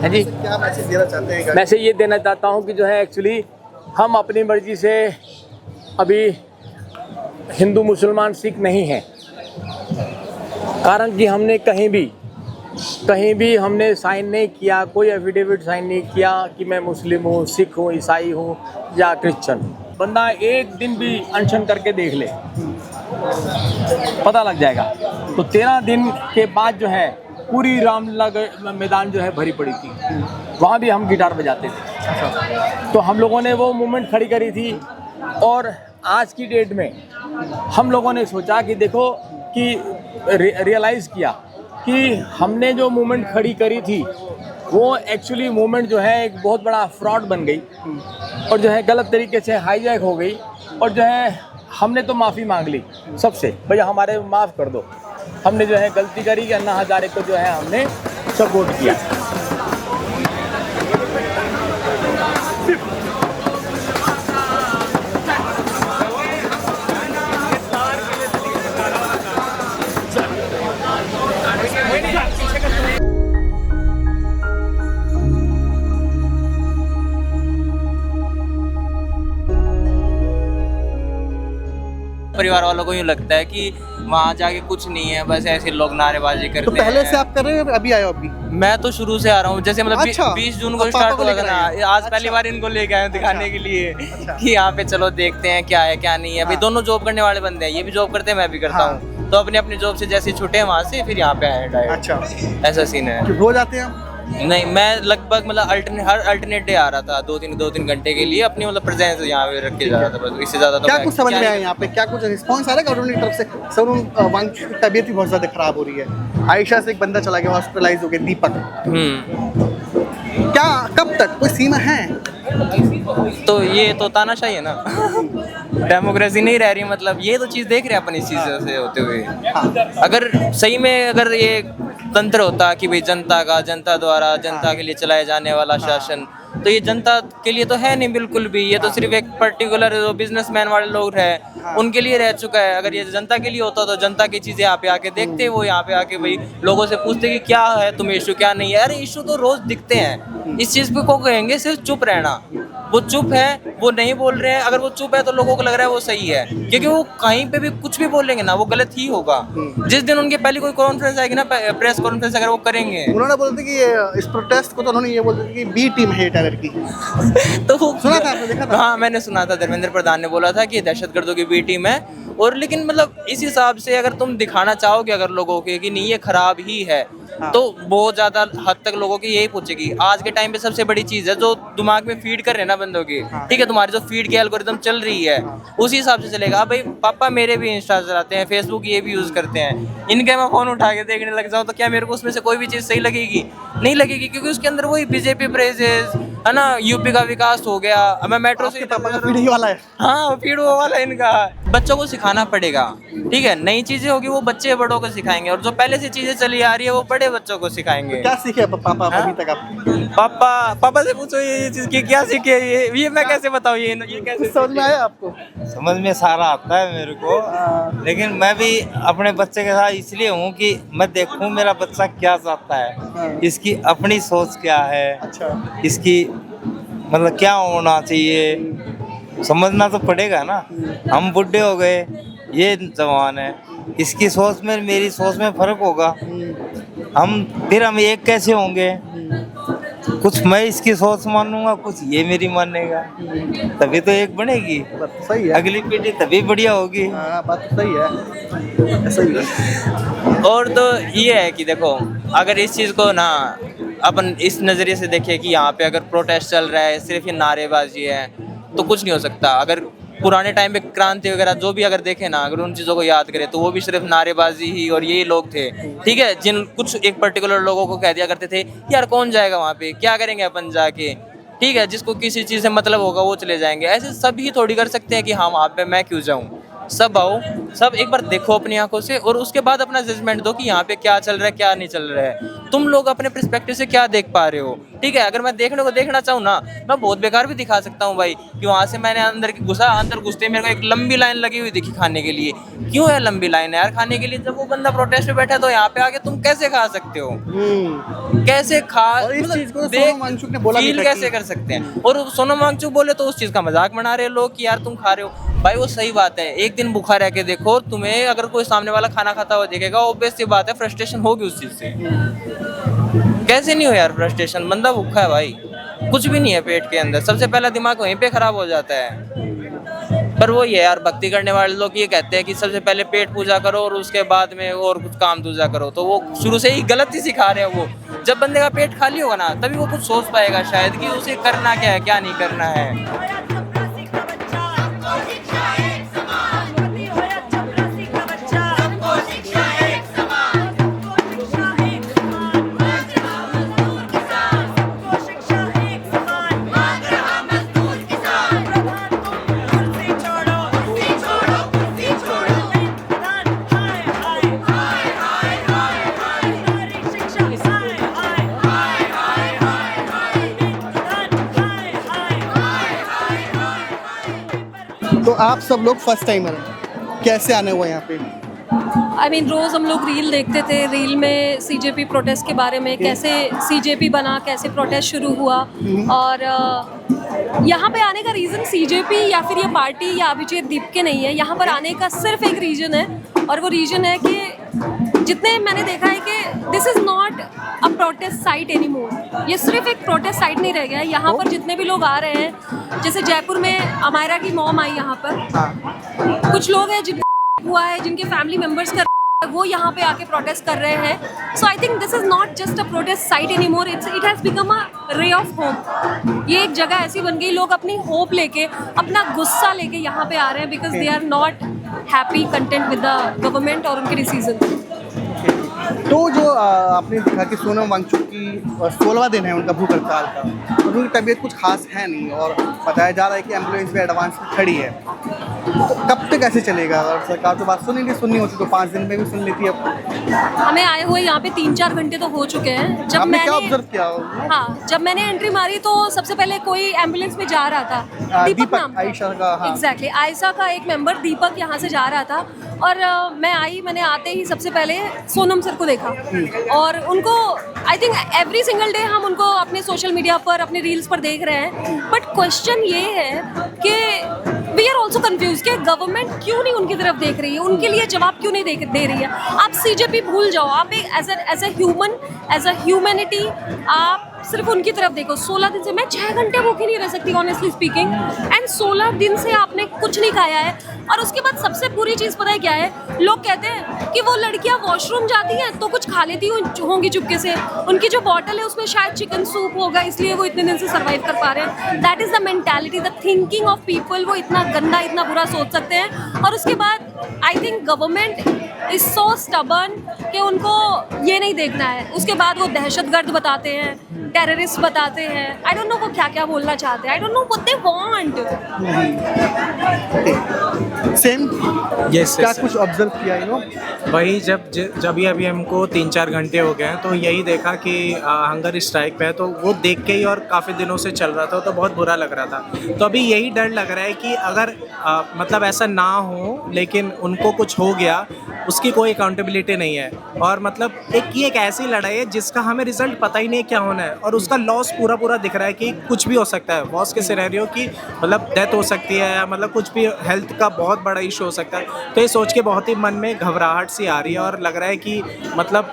हाँ जी, क्या मैसेज देना चाहते हैं? मैसेज ये देना चाहता हूँ कि जो है एक्चुअली हम अपनी मर्जी से अभी हिंदू मुसलमान सिख नहीं हैं, कारण कि हमने कहीं भी हमने साइन नहीं किया, कोई एफिडेविट साइन नहीं किया कि मैं मुस्लिम हूँ, सिख हूँ, ईसाई हूँ या क्रिश्चियन हूँ। बंदा एक दिन भी अनशन करके देख ले, पता लग जाएगा। तो 13 दिन के बाद जो है पूरी रामलीला मैदान जो है भरी पड़ी थी, वहाँ भी हम गिटार बजाते थे। तो हम लोगों ने वो मूवमेंट खड़ी करी थी और आज की डेट में हम लोगों ने सोचा कि देखो कि रियलाइज़ किया कि हमने जो मूवमेंट खड़ी करी थी वो एक्चुअली मूवमेंट जो है एक बहुत बड़ा फ्रॉड बन गई और जो है गलत तरीके से हाईजैक हो गई, और जो है हमने तो माफ़ी मांग ली सबसे, भैया हमारे माफ़ कर दो, हमने जो है गलती करी कि अन्ना हजारे को जो है हमने सपोर्ट किया। परिवार वालों को यूँ लगता है कि वहाँ जाके कुछ नहीं है, बस ऐसे लोग नारेबाजी करते हैं। तो पहले से आप कर रहे हैं, अभी आए हो? अभी मैं तो शुरू से आ रहा हूँ, जैसे मतलब अच्छा, 20 जून को स्टार्ट हुआ था ना, आज पहली बार इनको लेके आए दिखाने के लिए कि यहाँ पे चलो देखते हैं क्या है क्या नहीं है। अभी दोनों जॉब करने वाले बंदे हैं, ये भी जॉब करते हैं, मैं भी करता हूँ, तो अपनी अपनी जॉब से जैसे छूटे हैं वहाँ से फिर यहाँ पे आए डायरेक्ट। अच्छा, ऐसा सीन है। रोज आते हैं? नहीं, मैं लगभग मतलब हर अल्टरनेट डे आ रहा था, 2-3 घंटे के लिए अपनी मतलब प्रेजेंस यहाँ पे रख के जा रहा था, बस इससे ज़्यादा तो क्या कुछ समझ में आया यहाँ पे? क्या कुछ रिस्पॉन्स आ रहा है गवर्नमेंट की तरफ से? सर वांग की तबीयत भी बहुत ज़्यादा खराब हो रही है, आयशा से एक बंदा चला गया, हॉस्पिटलाइज हो गया, दीपक। क्या कब तक कोई सीमा है? तो ये तो तानाशाही है ना, डेमोक्रेसी नहीं रह रही, मतलब ये तो चीज़ देख रहे हैं अपन इस चीज़ से होते हुए। अगर सही में अगर ये तंत्र होता कि भाई जनता द्वारा जनता के लिए चलाया जाने वाला शासन, तो ये जनता के लिए तो है नहीं बिल्कुल भी, ये तो सिर्फ एक पर्टिकुलर जो बिजनेसमैन वाले लोग हैं उनके लिए रह चुका है। अगर ये जनता के लिए होता तो जनता की चीज़ें यहाँ पे आके देखते, वो यहाँ पे आके भाई लोगों से पूछते कि क्या है तुम्हें इशू क्या नहीं है। अरे इशू तो रोज दिखते हैं, इस चीज़ पे को कहेंगे सिर्फ चुप रहना, वो चुप है, वो नहीं बोल रहे हैं। अगर वो चुप है तो लोगों को लग रहा है वो सही है, क्योंकि वो कहीं पे भी कुछ भी बोलेंगे ना वो गलत ही होगा। जिस दिन उनके पहले कोई कॉन्फ्रेंस आएगी ना, प्रेस कॉन्फ्रेंस अगर वो करेंगे, उन्होंने बोलते कि इस प्रोटेस्ट को तो उन्होंने ये बोलते कि बी टीम है टाइगर की। तो वो सुना था आपने, देखा था? हाँ मैंने सुना था, धर्मेंद्र प्रधान ने बोला था कि दहशतगर्दों की बी टीम है। और लेकिन मतलब इस हिसाब से अगर तुम दिखाना चाहोगे अगर लोगों के कि नहीं ये खराब ही है, तो बहुत ज़्यादा हद तक लोगों की यही पूछेगी। आज के टाइम पे सबसे बड़ी चीज़ है जो दिमाग में फीड कर रहे हैं ना बंदों की, ठीक है, तुम्हारी जो फीड की एल्गोरिथम चल रही है उसी हिसाब से चलेगा। भाई पापा मेरे भी इंस्टा चलाते हैं, फेसबुक ये भी यूज़ करते हैं, इनके मैं फ़ोन उठा के देखने लग जाऊँ तो क्या मेरे को उसमें से कोई भी चीज़ सही लगेगी? नहीं लगेगी, क्योंकि उसके अंदर वही बीजेपी प्रेजेस है ना, यूपी का विकास हो गया। अब मैं मेट्रो से फीड वाला है, हाँ फीड वो वाला है इनका। बच्चों को सिखाना पड़ेगा, ठीक है, नई चीज़ें होगी वो बच्चे बड़ों को सिखाएंगे, और जो पहले से चीज़ें चली आ रही है वो बड़े बच्चों को सिखाएंगे। क्या सीखे पापा अभी तक आप? पापा से पूछो ये चीज़ की क्या सीखे, ये मैं कैसे बताऊँ, ये कैसे समझ में आया आपको? समझ में सारा आता है मेरे को, लेकिन मैं भी अपने बच्चे के साथ इसलिए हूँ कि मैं देखूँ मेरा बच्चा क्या चाहता है, इसकी अपनी सोच क्या है, इसकी मतलब क्या होना चाहिए, समझना तो पड़ेगा ना। हम बुढ़े हो गए, ये जवान है, इसकी सोच में मेरी सोच में फर्क होगा, हम एक कैसे होंगे? कुछ मैं इसकी सोच मानूंगा, कुछ ये मेरी मानेगा, तभी तो एक बनेगी। सही है, अगली पीढ़ी तभी बढ़िया होगी। बात तो सही है, सही है। और तो ये है कि देखो अगर इस चीज़ को ना अपन इस नज़रिए से देखें कि यहाँ पे अगर प्रोटेस्ट चल रहा है, सिर्फ ये नारेबाजी है, तो कुछ नहीं हो सकता। अगर पुराने टाइम पे क्रांति वगैरह जो भी अगर देखें ना, अगर उन चीज़ों को याद करें तो वो भी सिर्फ नारेबाजी ही और यही लोग थे, ठीक है। जिन कुछ एक पर्टिकुलर लोगों को कह दिया करते थे यार कौन जाएगा वहाँ पे, क्या करेंगे अपन जाके, ठीक है। जिसको किसी चीज़ से मतलब होगा वो चले जाएंगे। ऐसे सभी थोड़ी कर सकते हैं कि हाँ वहाँ पे मैं क्यों जाऊँ। सब आओ, सब एक बार देखो अपनी आंखों से और उसके बाद अपना जजमेंट दो कि यहाँ पे क्या चल रहा है क्या नहीं चल रहा है। तुम लोग अपने पर्सपेक्टिव से क्या देख पा रहे हो, ठीक है। अगर मैं देखने को देखना चाहूँ ना, मैं बहुत बेकार भी दिखा सकता हूँ भाई, कि वहाँ से मैंने अंदर घुसते मेरे को एक लंबी लाइन लगी हुई दिखी खाने के लिए। क्यों है लंबी लाइन यार खाने के लिए? जब वो बंदा प्रोटेस्ट में बैठा तो यहाँ पे आके तुम कैसे खा सकते हो? कैसे खा, फील कैसे कर सकते हैं? और सोनम वांगचुक बोले तो उस चीज़ का मजाक बना रहे लोग कि यार तुम खा रहे हो। भाई वो सही बात है, एक दिन भूखा रह के देखो, तुम्हें अगर कोई सामने वाला खाना खाता हुआ देखेगा, ऑब्वियस सी बात है फ्रस्ट्रेशन होगी उस चीज़ से। कैसे नहीं हो यार फ्रस्ट्रेशन? बंदा भूखा है भाई, कुछ भी नहीं है पेट के अंदर, सबसे पहला दिमाग वहीं पे खराब हो जाता है। पर वो ये यार भक्ति करने वाले लोग ये कहते हैं कि सबसे पहले पेट पूजा करो और उसके बाद में और कुछ काम दूजा करो, तो वो शुरू से ही गलत ही सिखा रहे हैं। वो जब बंदे का पेट खाली होगा ना तभी वो कुछ सोच पाएगा शायद कि उसे करना क्या है क्या नहीं करना है। तो आप सब लोग फर्स्ट टाइमर हैं, कैसे आने हुए यहाँ पे? I mean, रोज़ हम लोग रील देखते थे, रील में सीजेपी प्रोटेस्ट के बारे में, कैसे सीजेपी बना, कैसे प्रोटेस्ट शुरू हुआ। और यहाँ पे आने का रीज़न सीजेपी या फिर ये पार्टी या अभिजीत दीपके नहीं है। यहाँ पर आने का सिर्फ एक रीज़न है, और वो रीज़न है कि जितने मैंने देखा है कि this is not a protest site any मोर। ये सिर्फ एक प्रोटेस्ट साइट नहीं रह गया है। यहाँ पर जितने भी लोग आ रहे हैं, जैसे जयपुर में अमायरा की मॉम आई यहाँ पर, कुछ लोग हैं जिनका हुआ है, जिनके फैमिली मेम्बर्स का वो यहाँ पे आके प्रोटेस्ट कर रहे हैं। So I think this is not just a protest site any more, it has become a ray of hope. ये एक जगह ऐसी बन गई, लोग अपनी होप लेके, अपना गुस्सा लेके यहाँ पे आ रहे हैं, because they are not happy content with the government और उनके डिसीजन। तो जो आपने देखा कि सोनम वांगचुक की 16वां दिन है उनका भूख हड़ताल का, तो उनकी तबीयत कुछ खास है नहीं और बताया जा रहा है कि एम्बुलेंस भी एडवांस में खड़ी है। तो कब तक ऐसे चलेगा? और सरकार तो बात सुननी होती तो 5 दिन में भी सुन लेती है। हमें आए हुए यहाँ पे 3-4 घंटे तो हो चुके हैं। जब मैंने क्या ऑब्जर्व किया? हाँ, जब मैंने एंट्री मारी तो सबसे पहले कोई एम्बुलेंस में जा रहा था, दीपक नाम, आयशा का, हाँ। एग्जैक्टली, आयशा का एक मेंबर दीपक यहाँ से जा रहा था। और मैं आई, मैंने आते ही सबसे पहले सोनम सर को देखा, और उनको I think every single day हम उनको अपने सोशल मीडिया पर, अपने रील्स पर देख रहे हैं। बट क्वेश्चन ये है कि वी आर ऑल्सो कन्फ्यूज कि गवर्नमेंट क्यों नहीं उनकी तरफ देख रही है, उनके लिए जवाब क्यों नहीं दे रही है। आप सीजेपी भूल जाओ, आप एक एज अ ह्यूमैनिटी आप सिर्फ उनकी तरफ देखो। 16 दिन से मैं 6 घंटे भूखी नहीं रह सकती ऑनेस्टली स्पीकिंग, एंड 16 दिन से आपने कुछ नहीं खाया है। और उसके बाद सबसे बुरी चीज़ पता है क्या है? लोग कहते हैं कि वो लड़कियां वॉशरूम जाती हैं तो कुछ खा लेती होंगी चुपके से, उनकी जो बॉटल है उसमें शायद चिकन सूप होगा, इसलिए वो इतने दिन से सर्वाइव कर पा रहे हैं। That is the mentality, the thinking of people. वो इतना गंदा, इतना बुरा सोच सकते हैं। और उसके बाद I think government is so stubborn कि उनको ये नहीं देखना है। उसके बाद वो दहशतगर्द बताते हैं, टेररिस्ट बताते हैं, आई डोंट नो वो क्या क्या बोलना चाहते हैं, I don't know what they want. Same yes, क्या कुछ ऑब्जर्व किया यू नो? वही जब ही अभी हमको 3-4 घंटे हो गए हैं, तो यही देखा कि हंगर स्ट्राइक पे है, तो वो देख के ही, और काफ़ी दिनों से चल रहा था तो बहुत बुरा लग रहा था। तो अभी यही डर लग रहा है कि अगर मतलब ऐसा ना हो, लेकिन उनको कुछ हो गया, उसकी कोई अकाउंटेबिलिटी नहीं है। और मतलब एक ऐसी लड़ाई है जिसका हमें रिजल्ट पता ही नहीं क्या होना है, और उसका लॉस पूरा दिख रहा है कि कुछ भी हो सकता है। वॉस के सिनेरियो की मतलब डेथ हो सकती है, या मतलब कुछ भी हेल्थ का बहुत बड़ा इशू हो सकता है। तो ये सोच के बहुत ही मन में घबराहट सी आ रही है, और लग रहा है कि मतलब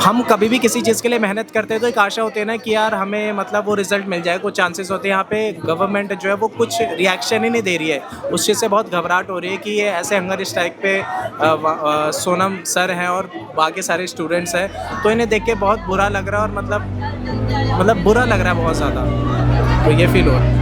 हम कभी भी किसी चीज़ के लिए मेहनत करते हैं तो एक आशा होती है ना कि यार हमें मतलब वो रिजल्ट मिल जाए, कुछ चांसेस होते हैं। यहाँ पे गवर्नमेंट जो है वो कुछ रिएक्शन ही नहीं दे रही है, उस चीज़ से बहुत घबराहट हो रही है कि ये ऐसे हंगर स्ट्राइक पे सोनम सर हैं और बाकी सारे स्टूडेंट्स हैं, तो इन्हें देख के बहुत बुरा लग रहा है और मतलब बुरा लग रहा है बहुत ज़्यादा, तो ये फील हो रहा है।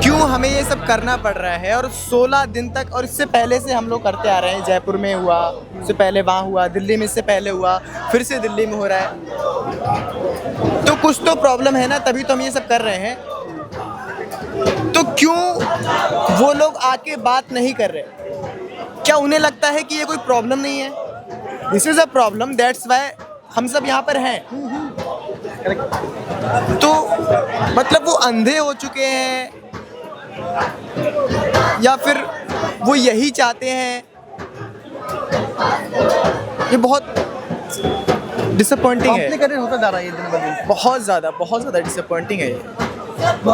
क्यों हमें ये सब करना पड़ रहा है, और 16 दिन तक, और इससे पहले से हम लोग करते आ रहे हैं। जयपुर में हुआ, उससे पहले वहाँ हुआ, दिल्ली में इससे पहले हुआ, फिर से दिल्ली में हो रहा है। तो कुछ तो प्रॉब्लम है ना, तभी तो हम ये सब कर रहे हैं। तो क्यों वो लोग आके बात नहीं कर रहे? क्या उन्हें लगता है कि ये कोई प्रॉब्लम नहीं है? This is a problem, that's why हम सब यहाँ पर हैं। तो मतलब वो अंधे हो चुके हैं या फिर वो यही चाहते हैं? ये बहुत डिसअपॉइंटिंग है, कॉम्प्लिकेटेड होता जा रहा है ये दिन ब दिन। बहुत ज़्यादा डिसअपॉइंटिंग है ये। अब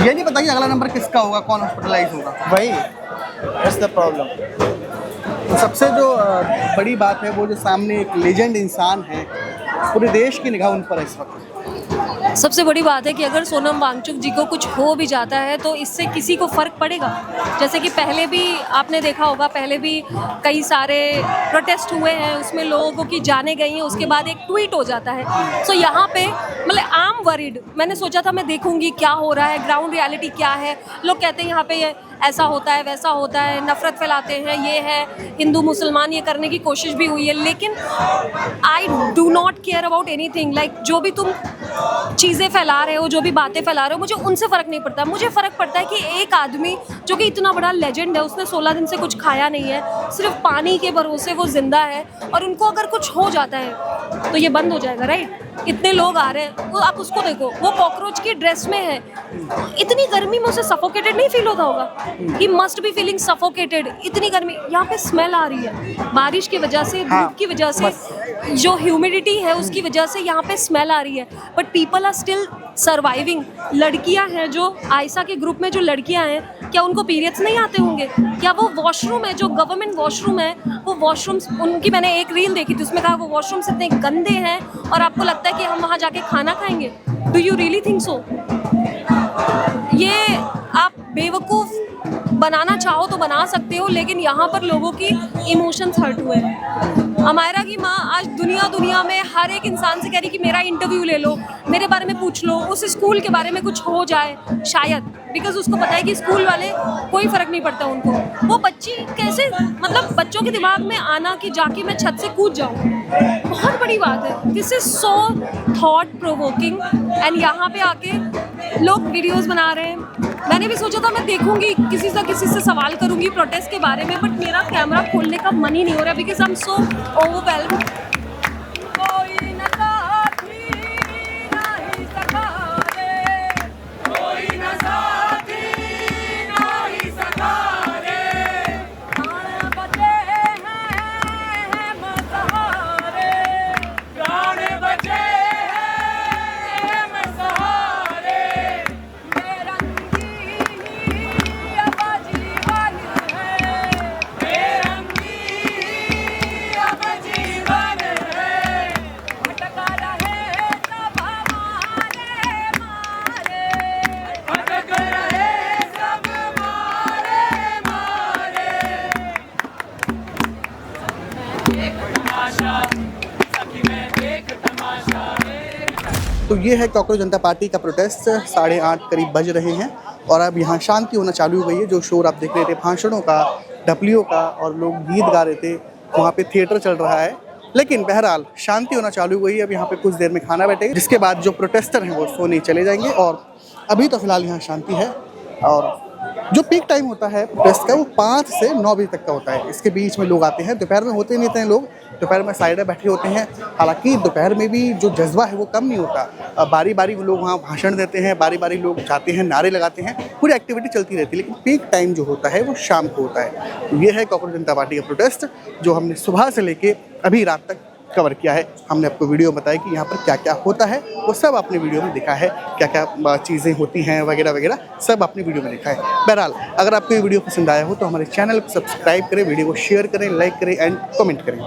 ये नहीं पता कि अगला नंबर किसका होगा, कौन हॉस्पिटलाइज होगा, वही दैट्स द प्रॉब्लम। तो सबसे जो बड़ी बात है वो जो सामने एक लेजेंड इंसान है, पूरे देश की निगाह उन पर है इस वक्त। सबसे बड़ी बात है कि अगर सोनम वांगचुक जी को कुछ हो भी जाता है तो इससे किसी को फ़र्क पड़ेगा। जैसे कि पहले भी आपने देखा होगा, पहले भी कई सारे प्रोटेस्ट हुए हैं, उसमें लोगों की जानें गई हैं, उसके बाद एक ट्वीट हो जाता है। सो यहाँ पे मतलब आई एम वरीड, मैंने सोचा था मैं देखूंगी क्या हो रहा है, ग्राउंड रियलिटी क्या है। लोग कहते हैं यहाँ पे ये ऐसा होता है, वैसा होता है, नफरत फैलाते हैं, ये है, हिंदू मुसलमान ये करने की कोशिश भी हुई है, लेकिन I do not care about anything. Like जो भी तुम चीज़ें फैला रहे हो, जो भी बातें फैला रहे हो, मुझे उनसे फ़र्क नहीं पड़ता। मुझे फ़र्क पड़ता है कि एक आदमी जो कि इतना बड़ा लेजेंड है, उसने 16 दिन से कुछ खाया नहीं है, सिर्फ पानी के भरोसे वो जिंदा है, और उनको अगर कुछ हो जाता है तो ये बंद हो जाएगा, राइट? इतने लोग आ रहे हैं, वो आप उसको देखो, वो कॉकरोच की ड्रेस में है, इतनी गर्मी में उसे सफोकेटेड नहीं फील होता होगा? He must be feeling suffocated. इतनी गर्मी, यहाँ पे स्मेल आ रही है बारिश की वजह से, धूप की वजह से, जो ह्यूमिडिटी है उसकी वजह से यहाँ पे स्मेल आ रही है, but people are still surviving. लड़कियाँ हैं जो आयशा के ग्रुप में जो लड़कियाँ हैं, क्या उनको पीरियड्स नहीं आते होंगे? क्या वो वॉशरूम है, जो गवर्नमेंट वॉशरूम है, वो वॉशरूम्स, उनकी मैंने एक रील देखी थी, उसमें कहा वो वॉशरूम्स इतने गंदे हैं और आपको लगता है कि हम वहाँ जाके खाना खाएंगे? Do you really think so? ये आप बेवकूफ़ बनाना चाहो तो बना सकते हो, लेकिन यहाँ पर लोगों की इमोशंस हर्ट हुए हैं। अमायरा की माँ आज दुनिया में हर एक इंसान से कह रही कि मेरा इंटरव्यू ले लो, मेरे बारे में पूछ लो, उस स्कूल के बारे में कुछ हो जाए शायद, बिकॉज उसको पता है कि स्कूल वाले कोई फ़र्क नहीं पड़ता उनको। वो बच्ची कैसे, मतलब बच्चों के दिमाग में आना कि जाके मैं छत से कूद जाऊँ, बहुत बड़ी बात है। This is so thought provoking, and यहाँ पे आके लोग वीडियोस बना रहे हैं। मैंने भी सोचा था मैं देखूंगी, किसी से सवाल करूंगी प्रोटेस्ट के बारे में, बट मेरा कैमरा खोलने का मन ही नहीं हो रहा, because I am so overwhelmed. तो ये है कॉकरोच जनता पार्टी का प्रोटेस्ट। 8:30 करीब बज रहे हैं और अब यहाँ शांति होना चालू हो गई है। जो शोर आप देख रहे थे भाषणों का, डपलियों का, और लोग गीत गा रहे थे, वहाँ पे थिएटर चल रहा है, लेकिन बहरहाल शांति होना चालू हो गई है। अब यहाँ पे कुछ देर में खाना बैठेगा, जिसके बाद जो प्रोटेस्टर हैं वो सोने चले जाएंगे। और अभी तो फिलहाल यहाँ शांति है और जो पीक टाइम होता है प्रोटेस्ट का वो 5 से 9 बजे तक का होता है। इसके बीच में लोग आते हैं, दोपहर में होते नहीं थे लोग, दोपहर में साइड में बैठे होते हैं। हालांकि दोपहर में भी जो जज्बा है वो कम नहीं होता, बारी बारी लोग वहाँ भाषण देते हैं, बारी बारी लोग जाते हैं, नारे लगाते हैं, पूरी एक्टिविटी चलती रहती है। लेकिन पीक टाइम जो होता है वो शाम को होता है। तो ये है कॉकरोच जनता पार्टी का प्रोटेस्ट जो हमने सुबह से लेके अभी रात तक कवर किया है। हमने आपको वीडियो बताया कि यहाँ पर क्या क्या होता है, वो सब आपने वीडियो में देखा है, क्या क्या चीज़ें होती हैं वगैरह वगैरह सब आपने वीडियो में देखा है। बहरहाल अगर आपको ये वीडियो पसंद आया हो तो हमारे चैनल को सब्सक्राइब करें, वीडियो को शेयर करें, लाइक करें एंड कमेंट करें।